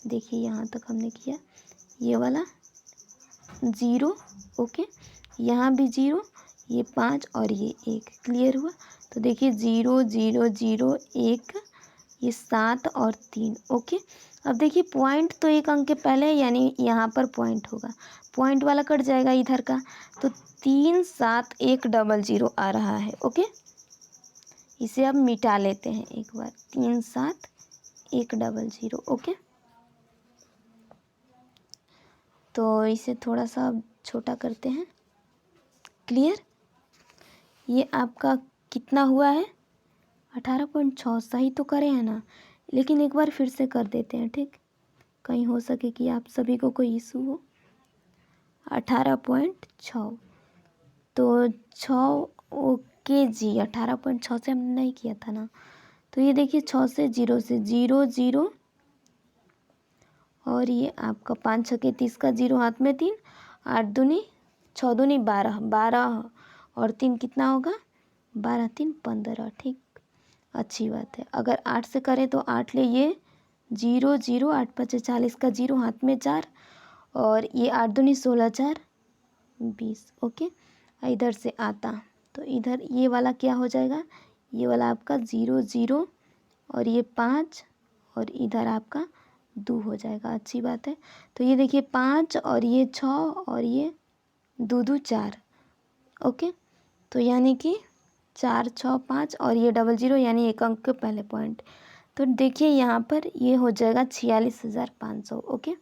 देखिए यहाँ तक हमने किया, ये वाला 0। ओके, यहाँ भी 0, ये 5 और ये 1, क्लियर हुआ। तो देखिए 0 0 0 1, ये 7 और 3। ओके, अब देखिए पॉइंट तो एक अंक के पहले है, यानी यहाँ पर पॉइंट होगा, पॉइंट वाला कट जाएगा इधर का, तो 3 7 1 00 आ रहा है। ओके, इसे अब मिटा लेते हैं एक बार, 3 7 1 00। ओके, तो इसे थोड़ा सा छोटा करते हैं। क्लियर, ये आपका कितना हुआ है, 18.6 सही तो करे हैं ना, लेकिन एक बार फिर से कर देते हैं। ठीक, कहीं हो सके कि आप सभी को कोई इशू हो। 18.6 तो 6 ओके जी, 18.6 से हमने नहीं किया था ना। तो ये देखिए 6 से 0 से 0 0 और ये आपका 5 6 के 30 का 0, हाथ में 3, 8 दूनी 6 दूनी 12, 12 और 3 कितना होगा, 12 3 15। ठीक, अच्छी बात है। अगर 8 से करें तो 8 ले ये 0 0, 8 5 40 का 0, हाथ में 4 और ये 8 दूनी 16 4 20। ओके, इधर से आता तो इधर ये वाला क्या हो जाएगा, ये वाला आपका 0 0 और ये 5 और इधर आपका 2 हो जाएगा। अच्छी बात है। तो ये देखिए 5 और ये 6 और ये 2 2 4। ओके, तो यानी कि 4 6 5 और ये 00, यानी एक अंक के पहले पॉइंट। तो देखिए यहाँ पर ये हो जाएगा 46,500। ओके,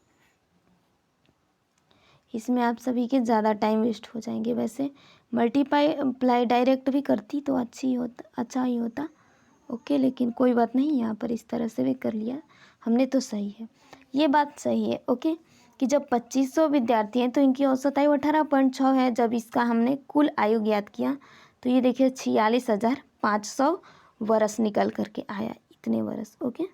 इसमें आप सभी के ज़्यादा टाइम वेस्ट हो जाएंगे। वैसे मल्टीप्लाई डायरेक्ट भी करती तो अच्छा ही होता। ओके, लेकिन कोई बात नहीं, यहाँ पर इस तरह से भी कर लिया हमने तो सही है। ये बात सही है। ओके, कि जब 2500 विद्यार्थी हैं तो इनकी औसत आयु 18.6 है। जब इसका हमने कुल आयु ज्ञात किया तो ये देखिए 46,500 वर्ष निकल करके आया, इतने वर्ष। ओके,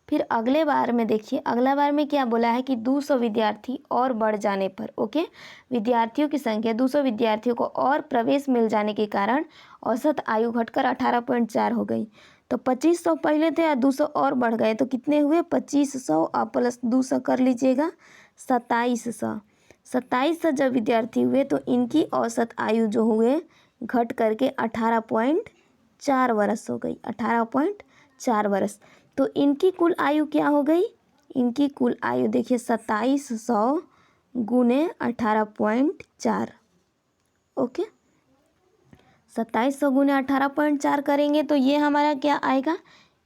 फिर अगले बार में देखिए, अगला बार में क्या बोला है कि 200 विद्यार्थी और बढ़ जाने पर, ओके, विद्यार्थियों की संख्या 200 विद्यार्थियों को और प्रवेश मिल जाने के कारण औसत आयु घटकर 18.4 हो गई। तो 2500 पहले थे और 200 और बढ़ गए तो कितने हुए, 2500 प्लस 200 कर लीजिएगा 2700। 2700 जब विद्यार्थी हुए तो इनकी औसत आयु जो हुए घट करके 18.4 वर्ष हो गई, 18.4 वर्ष। तो इनकी कुल आयु क्या हो गई, इनकी कुल आयु देखिए 2700 गुने 18.4। ओके, 2700 गुने 18.4 करेंगे तो ये हमारा क्या आएगा,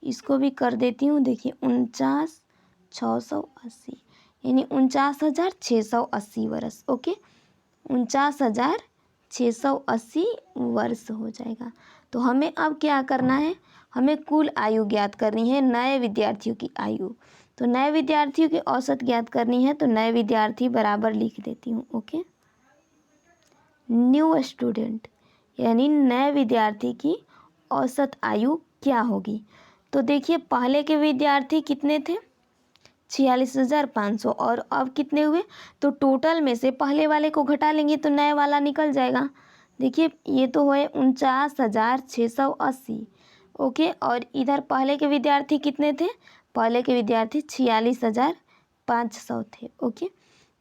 इसको भी कर देती हूँ। देखिए 49,680 यानी 49,680 वर्ष। ओके, 49,680 वर्ष हो जाएगा। तो हमें अब क्या करना है, हमें कुल आयु ज्ञात करनी है, नए विद्यार्थियों की आयु। तो नए विद्यार्थियों की औसत ज्ञात करनी है, तो नए विद्यार्थी बराबर लिख देती हूँ। ओके, न्यू स्टूडेंट यानी नए विद्यार्थी की औसत आयु क्या होगी। तो देखिए पहले के विद्यार्थी कितने थे, 46,500, और अब कितने हुए, तो टोटल में से पहले वाले को घटा लेंगे तो नए वाला निकल जाएगा। देखिए ये तो हुए 49,680। ओके, और इधर पहले के विद्यार्थी कितने थे, पहले के विद्यार्थी 46,500 थे। ओके,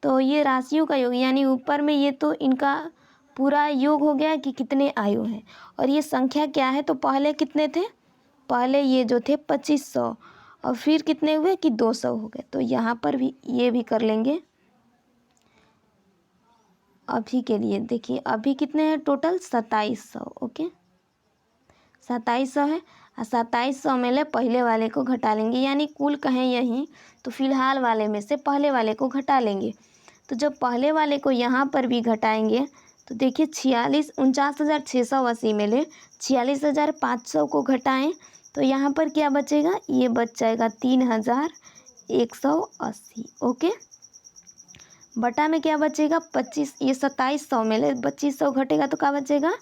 तो ये राशियों का योग यानी ऊपर में ये तो इनका पूरा योग हो गया कि कितने आयु हैं, और ये संख्या क्या है, तो पहले कितने थे, पहले ये जो थे 2500, और फिर कितने हुए कि 200 हो गए। तो यहाँ पर भी ये भी कर लेंगे अभी के लिए। देखिए अभी कितने हैं टोटल, 2700। ओके, 2700 है, और 2700 में ले पहले वाले को घटा लेंगे, यानी कुल कहें यहीं तो फिलहाल वाले में से पहले वाले को घटा लेंगे। तो जब पहले वाले को यहाँ पर भी घटाएंगे तो देखिए 49,680 में ले 46,500 को घटाएं तो यहाँ पर क्या बचेगा, ये बच जाएगा 3,180। ओके, बटा में क्या बचेगा 25, ये 2700 में ले 2500 घटेगा तो क्या बचेगा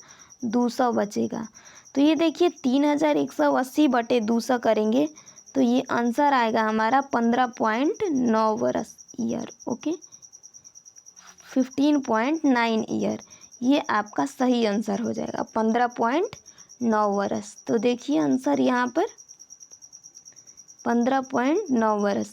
200 बचेगा। तो ये देखिए 3,180 बटे 200 करेंगे तो ये आंसर आएगा हमारा 15.9 वर्ष ईयर। ओके, 15.9 ईयर, ये आपका सही आंसर हो जाएगा 15.9 वर्ष। तो देखिए आंसर यहाँ पर 15.9 वर्ष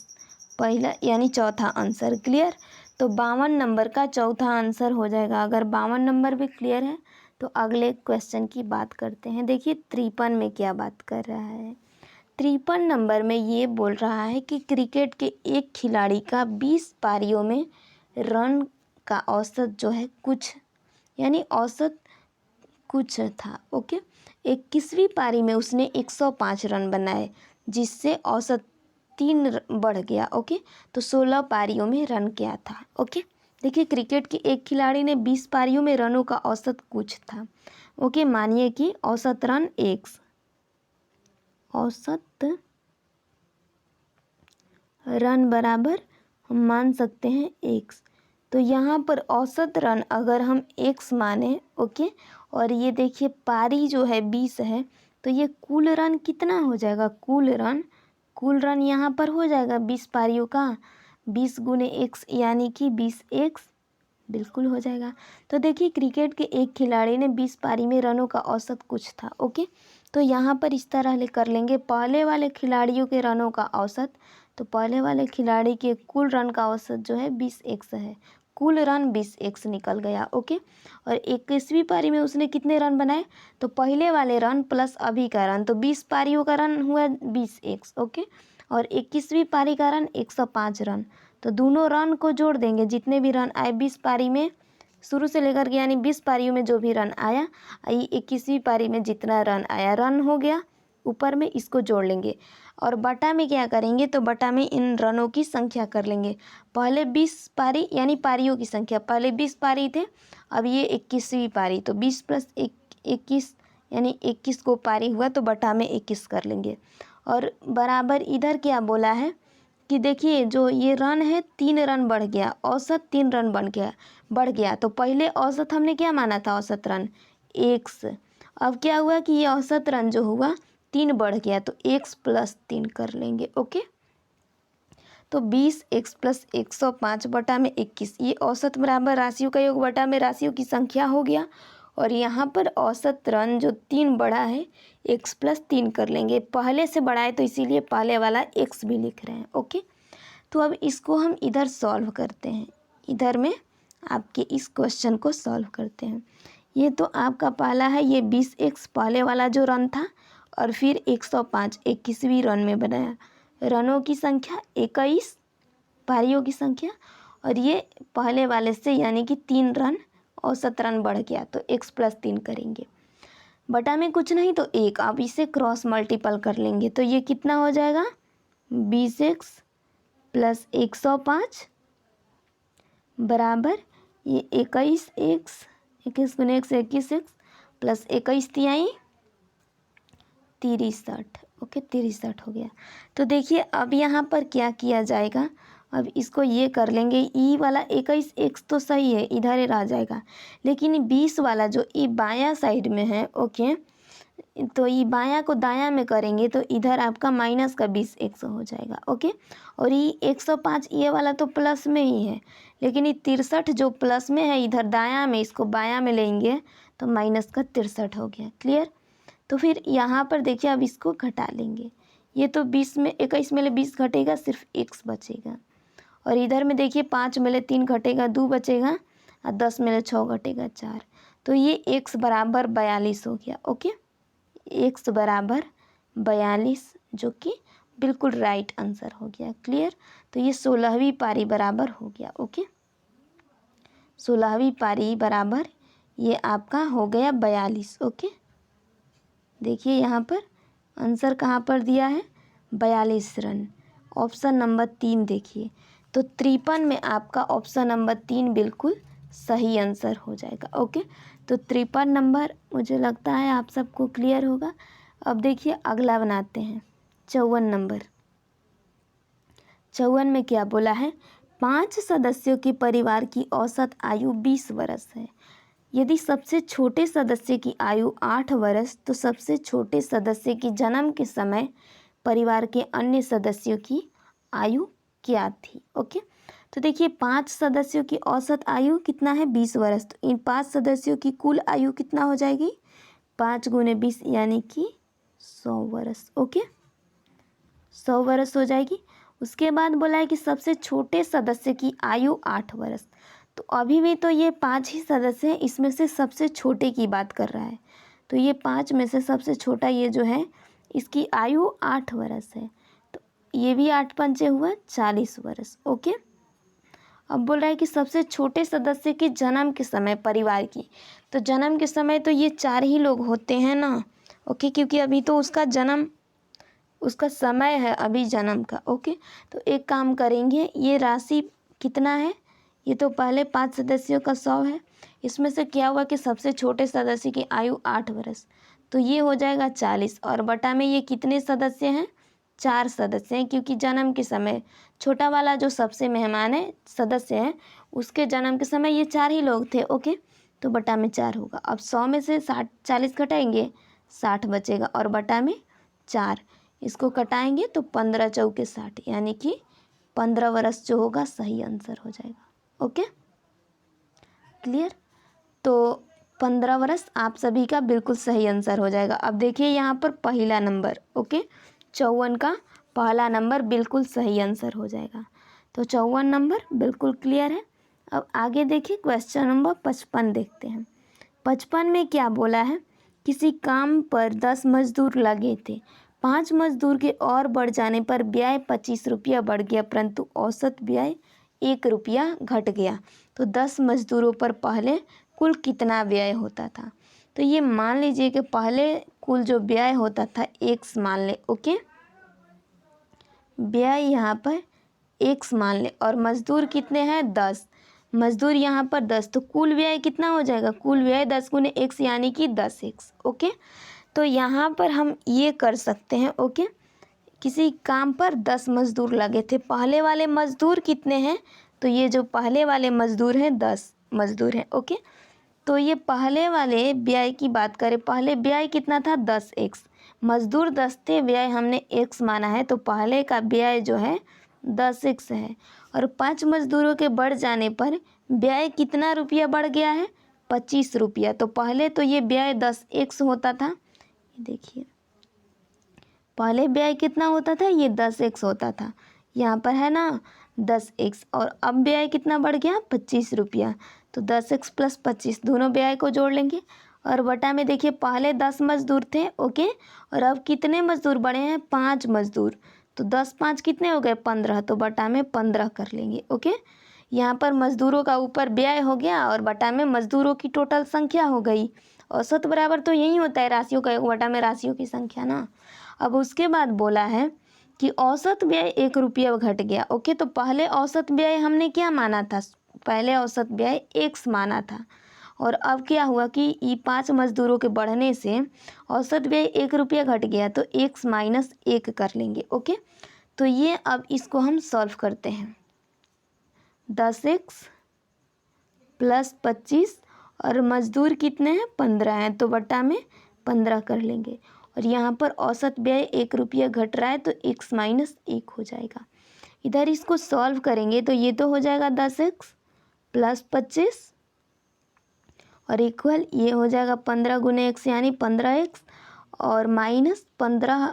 पहला यानी चौथा आंसर। क्लियर, तो 52 नंबर का चौथा आंसर हो जाएगा। अगर 52 नंबर भी क्लियर है तो अगले क्वेश्चन की बात करते हैं। देखिए 53 में क्या बात कर रहा है, 53 नंबर में ये बोल रहा है कि क्रिकेट के एक खिलाड़ी का 20 पारियों में रन का औसत जो है कुछ, यानी औसत कुछ था। ओके, 21वीं पारी में उसने 105 रन बनाए जिससे औसत 3 बढ़ गया। ओके, तो 16 पारियों में रन क्या था। ओके, देखिए क्रिकेट के एक खिलाड़ी ने 20 पारियों में रनों का औसत कुछ था। ओके, मानिए कि औसत रन x, औसत रन बराबर हम मान सकते हैं x। तो यहाँ पर औसत रन अगर हम x माने, ओके, और ये देखिए पारी जो है 20 है तो ये कुल रन कितना हो जाएगा, कुल रन यहाँ पर हो जाएगा 20 पारियों का 20 गुने x यानी कि 20x बिल्कुल हो जाएगा। तो देखिए क्रिकेट के एक खिलाड़ी ने 20 पारी में रनों का औसत कुछ था। ओके, तो यहाँ पर इस तरह कर लेंगे पहले वाले खिलाड़ियों के रनों का औसत, तो पहले वाले खिलाड़ी के कुल रन का औसत जो है 20x है, कुल रन 20x निकल गया। ओके, और 21वीं पारी में उसने कितने रन बनाए, तो पहले वाले रन प्लस अभी का रन, तो 20 पारियों का रन हुआ 20x। ओके, और 21वीं पारी का रन 105 रन, तो दोनों रन को जोड़ देंगे, जितने भी रन आए 20 पारी में शुरू से लेकर के यानी 20 पारियों में जो भी रन आया, 21वीं पारी में जितना रन आया, रन हो गया ऊपर में, इसको जोड़ लेंगे और बटा में क्या करेंगे, तो बटा में इन रनों की संख्या कर लेंगे। पहले 20 पारी यानी पारियों की संख्या, पहले 20 पारी थे, अब ये 21वीं पारी, तो 20 + 21 यानी 21 को पारी हुआ तो बटा में 21 कर लेंगे। और बराबर इधर क्या बोला है कि देखिए जो ये रन है 3 रन बढ़ गया, औसत 3 रन बढ़ गया। तो पहले औसत हमने क्या माना था, औसत रन x, अब क्या हुआ कि ये औसत रन जो हुआ 3 बढ़ गया तो x + 3 कर लेंगे। ओके, तो 20x + 105 बटा में 21, ये औसत बराबर राशियों का योग बटा में राशियों की संख्या हो गया। और यहाँ पर औसत रन जो 3 बढ़ा है x + 3 कर लेंगे, पहले से बढ़ा है तो इसीलिए पहले वाला x भी लिख रहे हैं। ओके, तो अब इसको हम इधर सॉल्व करते हैं, इधर में आपके इस क्वेश्चन को सॉल्व करते हैं। ये तो आपका पहला है, ये 20x पहले वाला जो रन था, और फिर 105 21वीं रन में बनाया, रनों की संख्या 21 पारियों की संख्या, और ये पहले वाले से यानी कि 3 रन औसत रन बढ़ गया तो x + 3 करेंगे, बटा में कुछ नहीं तो 1। अब इसे क्रॉस मल्टीपल कर लेंगे तो ये कितना हो जाएगा 20x + 105 बराबर ये 21x, 21 × x 21x प्लस 21 तिहाई 63। ओके 63 हो गया। तो देखिए अब यहाँ पर क्या किया जाएगा, अब इसको ये कर लेंगे, ई वाला 21x तो सही है, इधर रह जाएगा, लेकिन 20 वाला जो ई बायां साइड में है, ओके, तो ये बायां को दायां में करेंगे तो इधर आपका माइनस का 20x हो जाएगा। ओके, और ये 105 ये वाला तो प्लस में ही है, लेकिन ये 63 जो प्लस में है इधर दायां में, इसको बायां में लेंगे तो माइनस का 63 हो गया। क्लियर। तो फिर यहाँ पर देखिए अब इसको घटा लेंगे, ये तो 20 में 21 में ले 20 घटेगा, सिर्फ x बचेगा, और इधर में देखिए 5 में ले 3 घटेगा 2 बचेगा, और 10 में ले 6 घटेगा 4, तो ये x बराबर 42 हो गया। ओके, x बराबर 42 जो कि बिल्कुल राइट आंसर हो गया। क्लियर। तो ये 16वीं पारी बराबर हो गया। ओके, 16वीं पारी बराबर ये आपका हो गया 42। ओके, देखिए यहाँ पर आंसर कहाँ पर दिया है 42 रन, ऑप्शन नंबर 3 देखिए, तो 53 में आपका ऑप्शन नंबर 3 बिल्कुल सही आंसर हो जाएगा। ओके, तो 53 नंबर मुझे लगता है आप सबको क्लियर होगा। अब देखिए अगला बनाते हैं 54 नंबर। 54 में क्या बोला है, 5 सदस्यों के परिवार की औसत आयु 20 वर्ष है। यदि सबसे छोटे सदस्य की आयु 8 वर्ष, तो सबसे छोटे सदस्य की जन्म के समय परिवार के अन्य सदस्यों की आयु क्या थी। ओके, तो देखिए 5 सदस्यों की औसत आयु कितना है 20 वर्ष, तो इन 5 सदस्यों की कुल आयु कितना हो जाएगी 5 × 20 यानी कि 100 वर्ष। ओके, 100 वर्ष हो जाएगी। उसके बाद बोला है कि सबसे छोटे सदस्य की आयु 8 वर्ष, तो अभी भी तो ये 5 ही सदस्य हैं, इसमें से सबसे छोटे की बात कर रहा है, तो ये 5 में से सबसे छोटा ये जो है इसकी आयु 8 वर्ष है, तो ये भी 8 पंचे हुआ 40 वर्ष। ओके, अब बोल रहा है कि सबसे छोटे सदस्य के जन्म के समय परिवार की, तो जन्म के समय तो ये 4 ही लोग होते हैं ना। ओके, क्योंकि अभी तो उसका जन्म, उसका समय है अभी जन्म का। ओके, तो एक काम करेंगे, ये राशि कितना है, ये तो पहले 5 सदस्यों का 100 है, इसमें से क्या हुआ कि सबसे छोटे सदस्य की आयु 8 वर्ष, तो ये हो जाएगा 40, और बटा में ये कितने सदस्य हैं 4 सदस्य हैं, क्योंकि जन्म के समय छोटा वाला जो सबसे मेहमान है सदस्य है उसके जन्म के समय ये 4 ही लोग थे। ओके, तो बटा में 4 होगा। अब 100 में से 40 घटाएंगे 60 बचेगा, और बटा में 4 इसको कटाएंगे तो 15 चौके 60 यानी कि 15 वर्ष जो होगा सही आंसर हो जाएगा। Okay, clear. तो 15 वर्ष आप सभी का बिल्कुल सही आंसर हो जाएगा। अब देखिए यहाँ पर पहला नंबर, ओके, 54 का पहला नंबर बिल्कुल सही आंसर हो जाएगा, तो 54 नंबर बिल्कुल क्लियर है। अब आगे देखिए क्वेश्चन नंबर 55 देखते हैं। 55 में क्या बोला है, किसी काम पर 10 मजदूर लगे थे, 5 मजदूर के और बढ़ जाने पर व्यय 25 रुपया बढ़ गया, परंतु औसत व्यय 1 रुपया घट गया, तो 10 मजदूरों पर पहले कुल कितना व्यय होता था। तो ये मान लीजिए कि पहले कुल जो व्यय होता था x मान ले। ओके, व्यय यहाँ पर x मान ले, और मजदूर कितने हैं 10, मजदूर यहाँ पर 10, तो कुल व्यय कितना हो जाएगा, कुल व्यय 10 × x यानी कि 10x। ओके, तो यहाँ पर हम ये कर सकते हैं। ओके, किसी काम पर 10 मजदूर लगे थे, पहले वाले मजदूर कितने हैं, तो ये जो पहले वाले मजदूर हैं 10 मजदूर हैं। ओके, तो ये पहले वाले व्यय की बात करें, पहले व्यय कितना था 10x, मजदूर 10 थे, व्यय हमने x माना है, तो पहले का व्यय जो है 10x है, और 5 मजदूरों के बढ़ जाने पर व्यय कितना रुपया बढ़ गया है 25 रुपया, तो पहले तो ये व्यय 10x होता था, देखिए पहले व्यय कितना होता था, ये 10x होता था, यहाँ पर है ना 10x, और अब व्यय कितना बढ़ गया 25 रुपया, तो 10x + 25 दोनों व्यय को जोड़ लेंगे, और बटा में देखिए पहले 10 मजदूर थे। ओके, और अब कितने मजदूर बढ़े हैं 5 मजदूर, तो 10 5 कितने हो गए 15, तो बटा में 15 कर लेंगे। ओके, यहाँ पर मजदूरों का ऊपर व्यय हो गया और बटा में मजदूरों की टोटल संख्या हो गई। औसत बराबर तो यही होता है राशियों का बटा में राशियों की संख्या ना। अब उसके बाद बोला है कि औसत व्यय 1 रुपया घट गया। ओके, तो पहले औसत व्यय हमने क्या माना था, पहले औसत व्यय x माना था, और अब क्या हुआ कि ये 5 मजदूरों के बढ़ने से औसत व्यय 1 रुपया घट गया, तो x माइनस 1 कर लेंगे। ओके, तो ये अब इसको हम सॉल्व करते हैं। 10x प्लस 25 और मजदूर कितने हैं 15 हैं, तो बटा में 15 कर लेंगे। और यहाँ पर औसत व्यय 1 रुपया घट रहा है तो x माइनस 1 हो जाएगा। इधर इसको सॉल्व करेंगे तो ये तो हो जाएगा 10x प्लस 25 और इक्वल ये हो जाएगा 15 गुने x यानी 15x और माइनस 15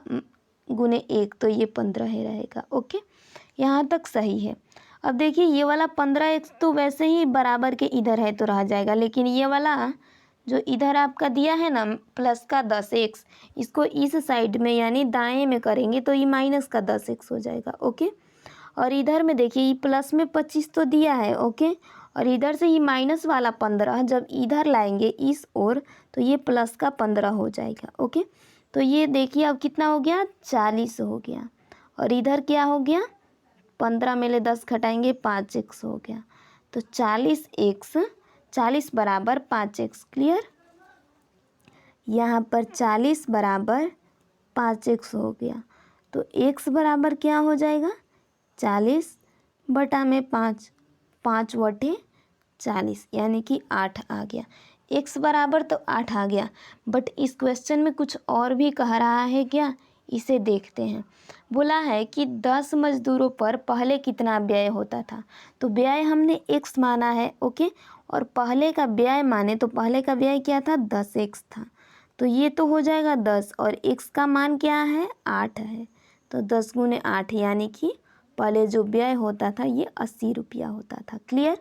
गुने 1 तो ये 15 ही रहेगा। ओके, यहाँ तक सही है। अब देखिए ये वाला 15x तो वैसे ही बराबर के इधर है तो रह जाएगा, लेकिन ये वाला जो इधर आपका दिया है ना प्लस का 10x, इसको इस साइड में यानी दाएं में करेंगे तो ये माइनस का 10x हो जाएगा। ओके, और इधर में देखिए ये प्लस में 25 तो दिया है। ओके, और इधर से ये माइनस वाला 15 जब इधर लाएंगे इस ओर तो ये प्लस का 15 हो जाएगा। ओके, तो ये देखिए अब कितना हो गया 40 हो गया, और इधर क्या हो गया 15 में ले 10 घटाएंगे 5x हो गया, तो 40 बराबर 5x। क्लियर, यहाँ पर 40 बराबर 5x हो गया, तो x बराबर क्या हो जाएगा 40 बटा में 5, 5 बटे 40 यानी कि 8 आ गया। x बराबर तो 8 आ गया, बट इस क्वेश्चन में कुछ और भी कह रहा है क्या, इसे देखते हैं। बोला है कि 10 मजदूरों पर पहले कितना व्यय होता था, तो व्यय हमने x माना है। ओके, और पहले का व्यय माने तो पहले का व्यय क्या था 10x था, तो ये तो हो जाएगा 10 और x का मान क्या है 8 है, तो 10 गुने 8 यानी कि पहले जो व्यय होता था ये 80 रुपया होता था। क्लियर,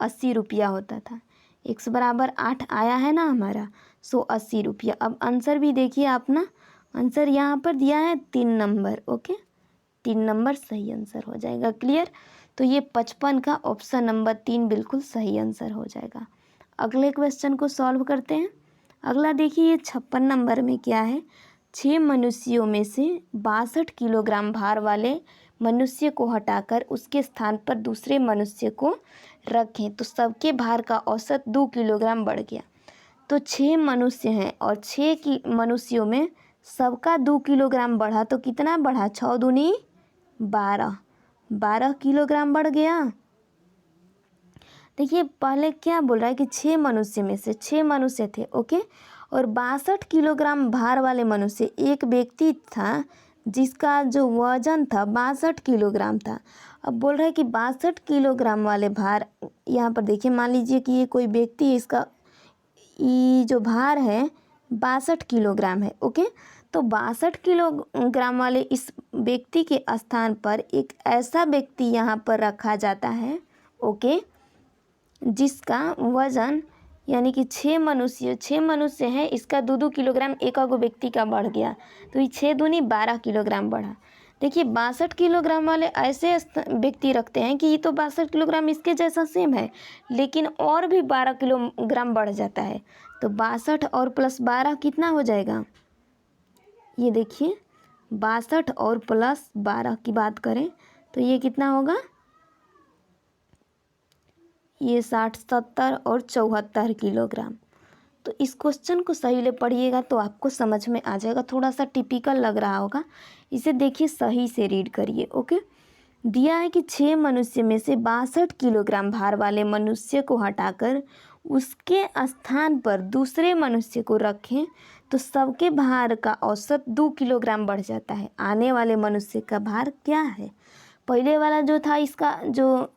80 रुपया होता था। x बराबर 8 आया है ना हमारा, सो 80 रुपया। अब आंसर भी देखिए आप ना, आंसर यहाँ पर दिया है 3 नंबर। ओके, 3 नंबर सही आंसर हो जाएगा। क्लियर, तो ये 55 का ऑप्शन नंबर 3 बिल्कुल सही आंसर हो जाएगा। अगले क्वेश्चन को सॉल्व करते हैं। अगला देखिए ये 56 नंबर में क्या है, 6 मनुष्यों में से 62 किलोग्राम भार वाले मनुष्य को हटाकर उसके स्थान पर दूसरे मनुष्य को रखें तो सबके भार का औसत 2 किलोग्राम बढ़ गया। तो 6 मनुष्य हैं और 6 की मनुष्यों में सबका 2 किलोग्राम बढ़ा, तो कितना बढ़ा 6 दूनी 12 किलोग्राम बढ़ गया। देखिए पहले क्या बोल रहा है कि 6 मनुष्य में से 6 मनुष्य थे। ओके, और 62 किलोग्राम भार वाले मनुष्य, एक व्यक्ति था जिसका जो वजन था 62 किलोग्राम था। अब बोल रहा है कि 62 किलोग्राम वाले भार, यहाँ पर देखिए मान लीजिए कि ये कोई व्यक्ति है, इसका ये जो भार है 62 किलोग्राम है। ओके, तो 62 किलोग्राम वाले इस व्यक्ति के स्थान पर एक ऐसा व्यक्ति यहाँ पर रखा जाता है। ओके, जिसका वजन यानी कि 6 मनुष्य हैं, इसका 2 किलोग्राम एक व्यक्ति का बढ़ गया, तो ये 6 दूनी 12 किलोग्राम बढ़ा। देखिए 62 किलोग्राम वाले ऐसे व्यक्ति रखते हैं कि ये तो 62 किलोग्राम इसके जैसा सेम है, लेकिन और भी 12 किलोग्राम बढ़ जाता है, तो 62 और प्लस 12 कितना हो जाएगा, ये देखिए 62 और प्लस 12 की बात करें तो ये कितना होगा, ये 60, 70 और 74 किलोग्राम। तो इस क्वेश्चन को सही ले पढ़िएगा तो आपको समझ में आ जाएगा। थोड़ा सा टिपिकल लग रहा होगा, इसे देखिए सही से रीड करिए। ओके, दिया है कि 6 मनुष्य में से 62 किलोग्राम भार वाले मनुष्य को हटाकर उसके स्थान पर दूसरे मनुष्य को रखें तो सबके भार का औसत 2 किलोग्राम बढ़ जाता है। आने वाले मनुष्य का भार क्या है, पहले वाला जो था इसका जो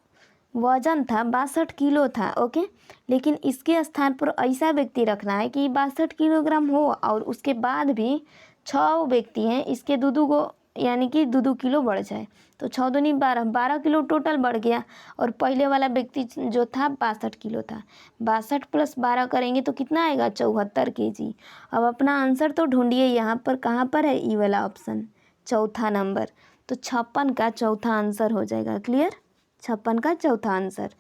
वजन था 62 किलो था। ओके, लेकिन इसके स्थान पर ऐसा व्यक्ति रखना है कि 62 किलोग्राम हो और उसके बाद भी 6 व्यक्ति हैं, इसके दो को यानी कि 2 किलो बढ़ जाए, तो 6 दूनी 12 किलो टोटल बढ़ गया। और पहले वाला व्यक्ति जो था 62 किलो था, 62 प्लस 12 करेंगे तो कितना आएगा 74 kg। अब अपना आंसर तो ढूंढिए, यहाँ पर कहाँ पर है, ई वाला ऑप्शन चौथा नंबर। तो 56 का चौथा आंसर हो जाएगा। क्लियर, 56 का चौथा आंसर।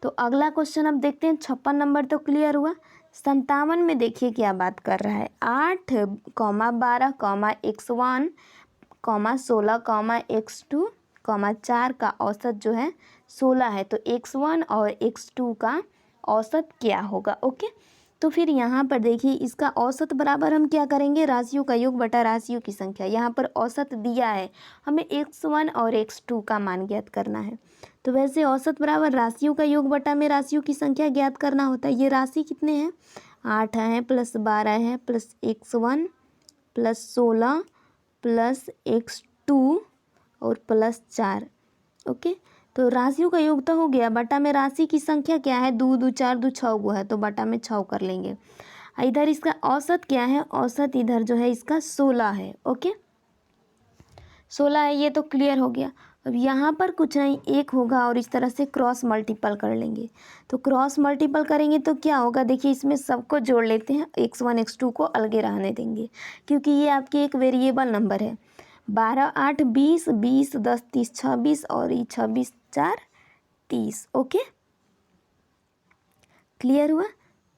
तो अगला क्वेश्चन अब देखते हैं। 56 नंबर तो क्लियर हुआ। 57 में देखिए क्या बात कर रहा है। 8, 12, x1, 16, x2, 4 का औसत जो है 16 है। तो x1 और x2 का औसत क्या होगा। ओके, तो फिर यहाँ पर देखिए इसका औसत बराबर हम क्या करेंगे, राशियों का योग बटा राशियों की संख्या। यहाँ पर औसत दिया है, हमें x1 और x2 का मान ज्ञात करना है। तो वैसे औसत बराबर राशियों का योग बटा में राशियों की संख्या ज्ञात करना होता है। ये राशि कितने हैं, 8 है प्लस 12 है plus x1 plus 16 plus x2 और प्लस 4। ओके, तो राशियों का योग तो हो गया, बटा में राशि की संख्या क्या है, 2 2 4 2 6 गो है, तो बटा में 6 कर लेंगे। इधर इसका औसत क्या है, औसत इधर जो है इसका 16 है। ओके, 16 है, ये तो क्लियर हो गया। अब यहाँ पर कुछ नहीं, एक होगा और इस तरह से क्रॉस मल्टीपल कर लेंगे। तो क्रॉस मल्टीपल करेंगे तो क्या होगा, देखिए इसमें सबको जोड़ लेते हैं, x1 x2 को अलगे रहने देंगे क्योंकि ये आपकी एक वेरिएबल नंबर है। 12 8 20, 20 10 30 26 और ये 26 4 30। ओके, क्लियर हुआ।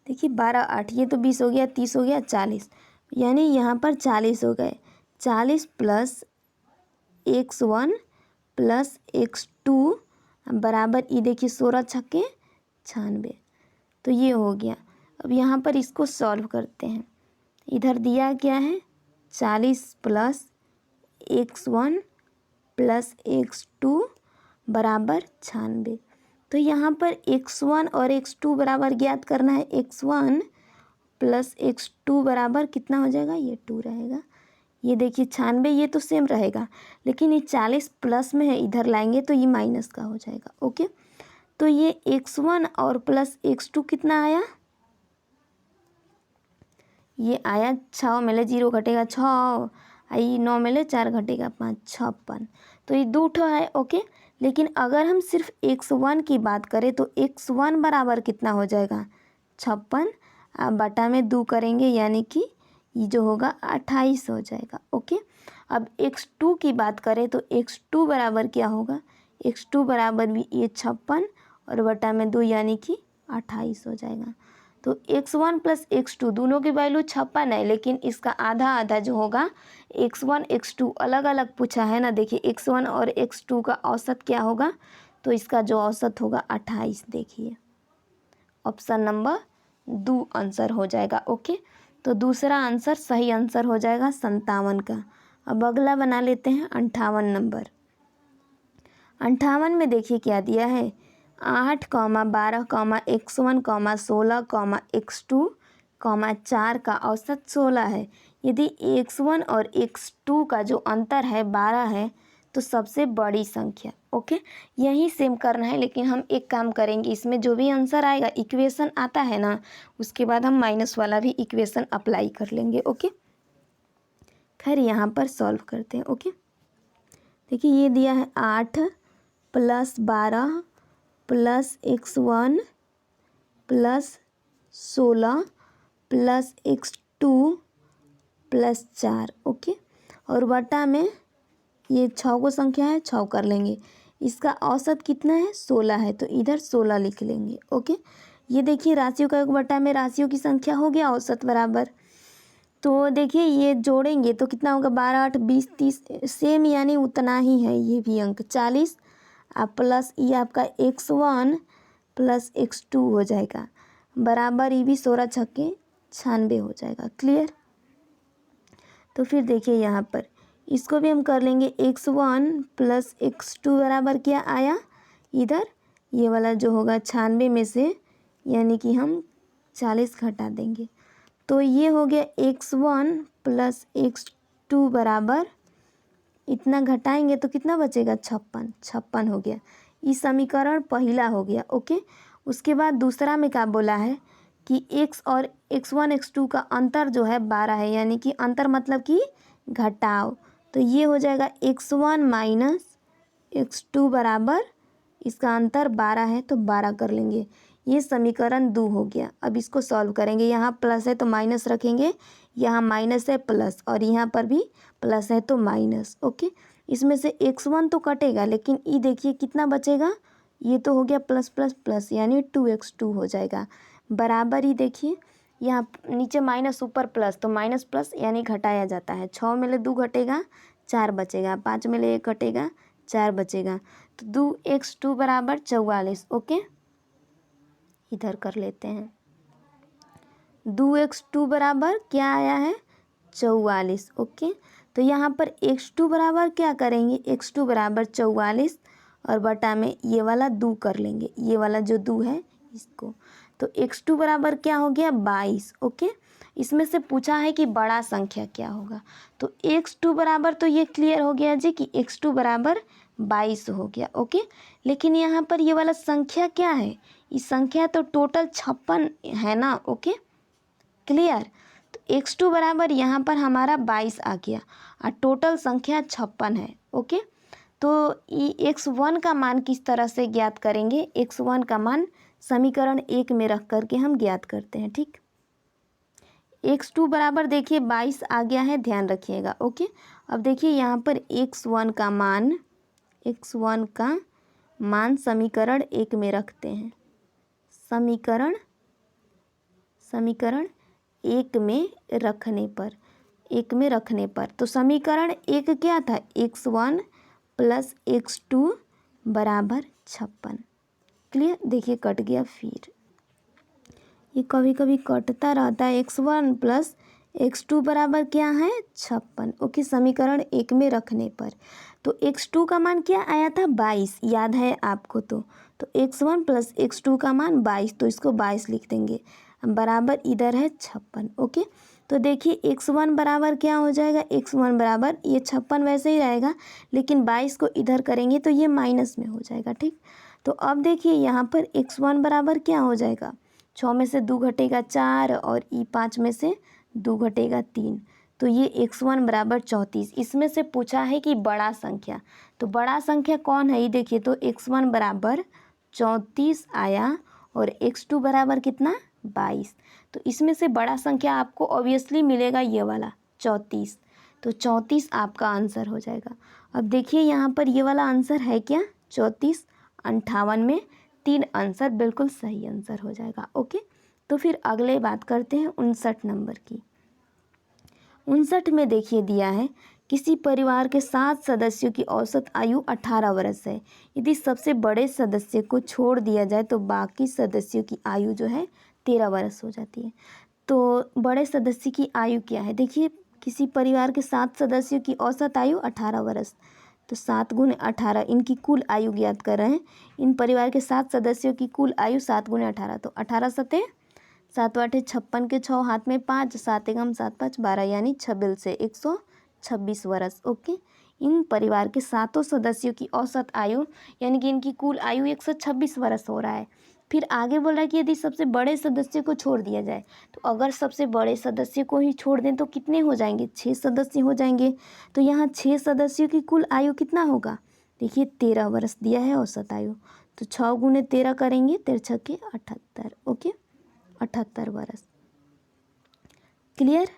देखिए 12 8, ये तो 20 हो गया, 30 हो गया, 40, यानी यहाँ पर 40 हो गए। 40 प्लस x1 प्लस x2 बराबर ये देखिए 16 छक्के 96। तो ये हो गया। अब यहाँ पर इसको सॉल्व करते हैं। इधर दिया क्या है, 40 प्लस x1 प्लस x2 बराबर 96। तो यहाँ पर x1 और x2 बराबर ज्ञात करना है। x1 प्लस x2 बराबर कितना हो जाएगा, ये 2 रहेगा। ये देखिए 96, ये तो सेम रहेगा, लेकिन ये 40 प्लस में है, इधर लाएंगे तो ये माइनस का हो जाएगा। ओके, तो ये x1 और प्लस x2 कितना आया, ये आया 6 में ले 0 घटेगा 6, आई 9 में ले 4 घटेगा 5, 56। तो ये 2 ठो है। ओके, लेकिन अगर हम सिर्फ x1 की बात करें तो x1 बराबर कितना हो जाएगा, 56, बटा में 2 करेंगे यानी कि ये जो होगा 28 हो जाएगा। ओके, अब x2 की बात करें तो x2 बराबर क्या होगा, x2 बराबर भी ये 56 और बटा में 2 यानी कि 28 हो जाएगा। तो x1 प्लस x2 दोनों की वैल्यू 56 है, लेकिन इसका आधा आधा जो होगा x1 x2 अलग अलग पूछा है ना। देखिए x1 और x2 का औसत क्या होगा, तो इसका जो औसत होगा 28। देखिए ऑप्शन नंबर 2 आंसर हो जाएगा। ओके, तो दूसरा आंसर सही आंसर हो जाएगा 57 का। अब अगला बना लेते हैं 58 नंबर। 58 में देखिए क्या दिया है, 8, 12, x1, 16, x2, 4 का औसत 16 है। यदि x1 और x2 का जो अंतर है 12 है तो सबसे बड़ी संख्या। ओके, यही सेम करना है, लेकिन हम एक काम करेंगे, इसमें जो भी आंसर आएगा इक्वेशन आता है ना, उसके बाद हम माइनस वाला भी इक्वेशन अप्लाई कर लेंगे। ओके, खैर यहाँ पर सॉल्व करते हैं। ओके, देखिए ये दिया है 8 plus 12 plus x1 plus 16 plus x2 plus 4। Okay, और बटा में ये 6 को संख्या है, 6 कर लेंगे। इसका औसत कितना है, 16 है, तो इधर 16 लिख लेंगे। ओके, ये देखिए राशियों का योग बटा में राशियों की संख्या हो गया औसत बराबर। तो देखिए ये जोड़ेंगे तो कितना होगा, 12 8 20 30 सेम, यानी उतना ही है ये भी अंक 40 प्लस ये आपका x1 प्लस x2 हो जाएगा बराबर ये भी 16 छक्के 96 हो जाएगा। क्लियर। तो फिर देखिए यहाँ पर इसको भी हम कर लेंगे, x1 प्लस x2 बराबर क्या आया, इधर ये वाला जो होगा 96 में से यानी कि हम 40 घटा देंगे, तो ये हो गया x1 प्लस x2 बराबर इतना घटाएंगे तो कितना बचेगा, 56। 56 हो गया, ये समीकरण पहला हो गया। ओके, उसके बाद दूसरा में क्या बोला है कि x और x1 x2 का अंतर जो है 12 है, यानी कि अंतर मतलब कि घटाव। तो ये हो जाएगा x1 माइनस x2 बराबर इसका अंतर 12 है तो 12 कर लेंगे, ये समीकरण 2 हो गया। अब इसको सॉल्व करेंगे, यहाँ प्लस है तो माइनस रखेंगे, यहाँ माइनस है प्लस, और यहाँ पर भी प्लस है तो माइनस। ओके, इसमें से x1 तो कटेगा, लेकिन ये देखिए कितना बचेगा, ये तो हो गया प्लस प्लस प्लस यानी 2x2 हो जाएगा। बराबर ही देखिए यहाँ नीचे माइनस ऊपर प्लस, तो माइनस प्लस यानी घटाया जाता है। 6 में ले 2 घटेगा 4 बचेगा, 5 में ले 1 घटेगा 4 बचेगा, तो 2x2 बराबर 44। ओके, इधर कर लेते हैं। 2x2 बराबर क्या आया है 44। ओके, तो यहाँ पर x2 बराबर क्या करेंगे, x2 बराबर 44 और बटा में ये वाला 2 कर लेंगे, ये वाला जो 2 है इसको, तो x2 बराबर क्या हो गया 22। ओके, इसमें से पूछा है कि बड़ा संख्या क्या होगा, तो x2 बराबर तो ये क्लियर हो गया जी कि x2 बराबर 22 हो गया। ओके, लेकिन यहाँ पर ये वाला संख्या क्या है, ये संख्या तो टोटल 56 है ना। ओके, क्लियर, तो x2 बराबर यहाँ पर हमारा 22 आ गया और टोटल संख्या 56 है। ओके, तो x1 का मान किस तरह से ज्ञात करेंगे, x1 का मान समीकरण 1 में रख करके हम ज्ञात करते हैं। ठीक, x2 बराबर देखिए 22 आ गया है, ध्यान रखिएगा। ओके, अब देखिए यहाँ पर x1 का मान समीकरण 1 में रखते हैं। समीकरण 1 में रखने पर तो समीकरण 1 क्या था, x1 प्लस x2 बराबर 56। क्लियर, देखिए कट गया, फिर ये कभी कभी कटता रहता है। x1 प्लस x2 बराबर क्या है 56। ओके, समीकरण 1 में रखने पर तो x2 का मान क्या आया था 22, याद है आपको, तो x1 प्लस x2 का मान 22, तो इसको 22 लिख देंगे, बराबर इधर है 56। ओके, तो देखिए x1 बराबर क्या हो जाएगा, x1 बराबर ये 56 वैसे ही रहेगा, लेकिन 22 को इधर करेंगे तो ये माइनस में हो जाएगा। ठीक, तो अब देखिए यहाँ पर x1 बराबर क्या हो जाएगा, 6 में से 2 घटेगा 4 और 5 में से 2 घटेगा 3, तो ये x1 बराबर 34। इसमें से पूछा है कि बड़ा संख्या, तो बड़ा संख्या कौन है, ये देखिए, तो x1 बराबर 34 आया और x2 बराबर कितना 22, तो इसमें से बड़ा संख्या आपको ऑब्वियसली मिलेगा ये वाला 34, तो 34 आपका आंसर हो जाएगा। अब देखिए यहाँ पर ये वाला आंसर है क्या 34, 58 में 3 आंसर बिल्कुल सही आंसर हो जाएगा। ओके, तो फिर अगले बात करते हैं 59 नंबर की। 59 में देखिए दिया है किसी परिवार के 7 सदस्यों की औसत आयु 18 वर्ष है। यदि सबसे बड़े सदस्य को छोड़ दिया जाए तो बाकी सदस्यों की आयु जो है 13 वर्ष हो जाती है। तो बड़े सदस्य की आयु क्या है, देखिए किसी परिवार के 7 सदस्यों की औसत आयु 18 वर्ष, तो 7 गुणे 18 इनकी कुल आयु ज्ञात कर रहे हैं। इन परिवार के 7 सदस्यों की कुल आयु 7 गुणे 18, तो 18 सते 7 आठे 56 के 6 हाथ में 5, 7 एकम 7 5 12 यानी 26 से 126 वर्ष। ओके, इन परिवार के 7 सदस्यों की औसत आयु यानी कि इनकी कुल आयु 126 वर्ष हो रहा है। फिर आगे बोल रहा है कि यदि सबसे बड़े सदस्य को छोड़ दिया जाए, तो अगर सबसे बड़े सदस्य को ही छोड़ दें तो कितने हो जाएंगे, 6 सदस्य हो जाएंगे। तो यहाँ 6 सदस्यों की कुल आयु कितना होगा, देखिए 13 वर्ष दिया है औसत आयु, तो 6 गुणे 13 करेंगे, 13 छक्के 78। ओके, 78 वर्ष। क्लियर,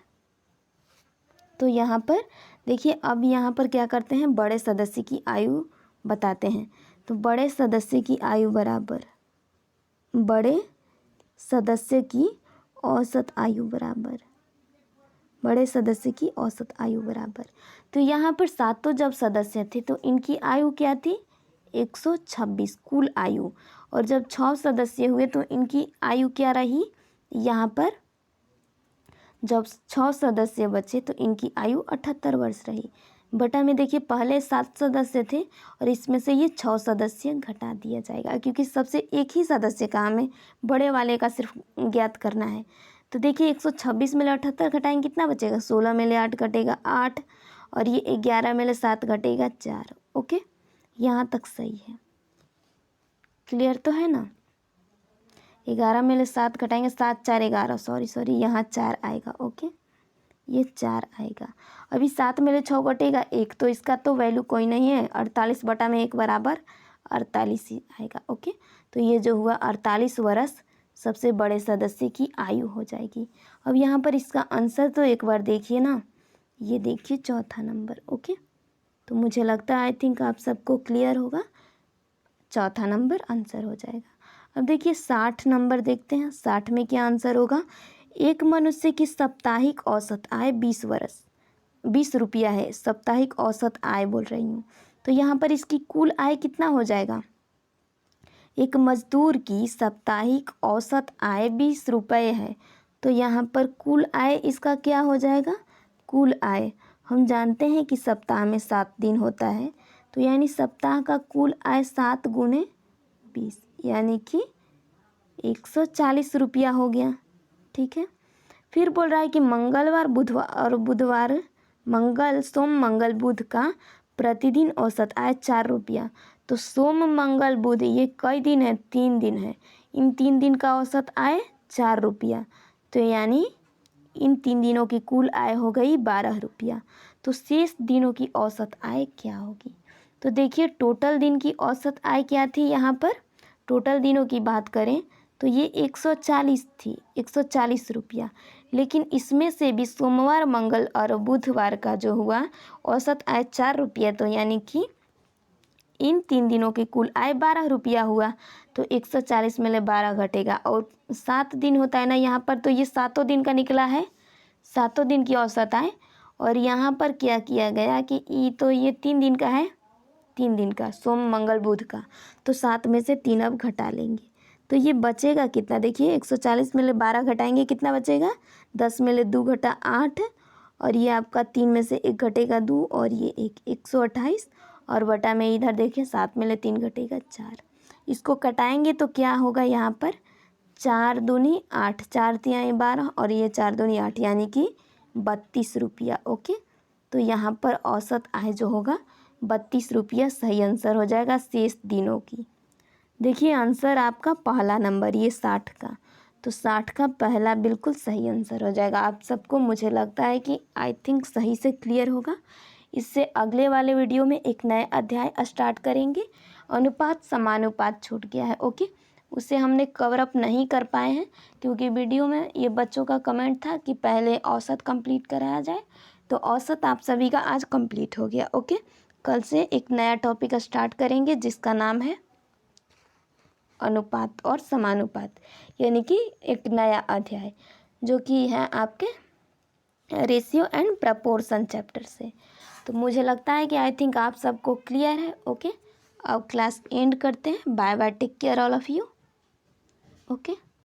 तो यहाँ पर देखिए अब यहाँ पर क्या करते हैं, बड़े सदस्य की आयु बताते हैं। तो बड़े सदस्य की आयु बराबर बड़े सदस्य की औसत आयु बराबर बड़े सदस्य की औसत आयु बराबर, तो यहाँ पर 7 जब सदस्य थे तो इनकी आयु क्या थी 126 कुल आयु, और जब 6 सदस्य हुए तो इनकी आयु क्या रही, यहाँ पर जब 6 सदस्य बचे तो इनकी आयु 78 वर्ष रही। बटा में देखिए पहले 7 सदस्य थे और इसमें से ये 6 सदस्य घटा दिया जाएगा, क्योंकि सबसे एक ही सदस्य का हमें बड़े वाले का सिर्फ ज्ञात करना है। तो देखिए 126 में 78 घटाएंगे कितना बचेगा, 16 में 8 घटेगा 8 और ये 11 में 7 घटेगा 4। ओके, यहाँ तक सही है, क्लियर तो है ना। 11 में 7 घटाएंगे 7 4 11, सॉरी यहाँ 4 आएगा। ओके, ये 4 आएगा। अभी 7 में 6 घटेगा 1, तो इसका तो वैल्यू कोई नहीं है, 48 बटा में 1 बराबर 48 ही आएगा। ओके, तो ये जो हुआ 48 वर्ष सबसे बड़े सदस्य की आयु हो जाएगी। अब यहाँ पर इसका आंसर तो एक बार देखिए ना, ये देखिए चौथा नंबर। ओके, तो मुझे लगता है आई थिंक आप सबको क्लियर होगा, चौथा नंबर आंसर हो जाएगा। अब देखिए 60 नंबर देखते हैं, 60 में क्या आंसर होगा। एक मनुष्य की साप्ताहिक औसत आय 20 रुपया है, साप्ताहिक औसत आय बोल रही हूँ। तो यहाँ पर इसकी कुल आय कितना हो जाएगा। एक मजदूर की साप्ताहिक औसत आय 20 रुपये है, तो यहाँ पर कुल आय इसका क्या हो जाएगा। कुल आय हम जानते हैं कि सप्ताह में 7 दिन होता है, तो यानी सप्ताह का कुल आय 7 गुने 20 यानी कि 140 रुपया हो गया। ठीक है, फिर बोल रहा है कि मंगलवार बुधवार और बुधवार मंगल सोम मंगल बुध का प्रतिदिन औसत आय 4 रुपया। तो सोम मंगल बुध ये कई दिन है, 3 दिन है, इन 3 दिन का औसत आय 4 रुपया। तो यानी इन 3 दिनों की कुल आय हो गई 12 रुपया। तो शेष दिनों की औसत आय क्या होगी। तो देखिए टोटल दिन की औसत आय क्या थी। यहाँ पर टोटल दिनों की बात करें तो ये 140 थी, 140 रुपया। लेकिन इसमें से भी सोमवार मंगल और बुधवार का जो हुआ औसत आय 4 रुपया, तो यानी कि इन 3 दिनों की कुल आय 12 रुपया हुआ। तो 140 में ले 12 घटेगा, और 7 दिन होता है ना यहाँ पर, तो ये 7 दिन का निकला है, 7 दिन की औसत आय। और यहाँ पर क्या किया गया कि ये 3 दिन का है, 3 दिन का सोम मंगल बुध का, तो 7 में से 3 अब घटा लेंगे तो ये बचेगा कितना। देखिए 140 में ले 12 घटाएंगे कितना बचेगा, 10 में ले 2 घटा 8, और ये आपका 3 में से 1 घटेगा 2, और ये 128, और बटा में इधर देखिए 7 में ले 3 घटेगा 4। इसको कटाएंगे तो क्या होगा यहाँ पर 4 दूनी 8, 4 तिहाई 12, और ये 4 दूनी 8 यानी कि 32 रुपया। ओके, तो यहाँ पर औसत आय जो होगा 32 रुपया सही आंसर हो जाएगा शेष दिनों की। देखिए आंसर आपका पहला नंबर ये 60 का, तो 60 का पहला बिल्कुल सही आंसर हो जाएगा। आप सबको मुझे लगता है कि आई थिंक सही से क्लियर होगा। इससे अगले वाले वीडियो में एक नया अध्याय स्टार्ट करेंगे। अनुपात समानुपात छूट गया है, ओके, उसे हमने कवर अप नहीं कर पाए हैं क्योंकि वीडियो में ये बच्चों का कमेंट था कि पहले औसत कंप्लीट कराया जाए, तो औसत आप सभी का आज कंप्लीट हो गया। ओके, कल से एक नया टॉपिक स्टार्ट करेंगे जिसका नाम है अनुपात और समानुपात, यानी कि एक नया अध्याय जो कि है आपके रेशियो एंड प्रपोर्शन चैप्टर से। तो मुझे लगता है कि आई थिंक आप सबको क्लियर है। ओके, अब क्लास एंड करते हैं। Bye bye, take care all of you. Okay.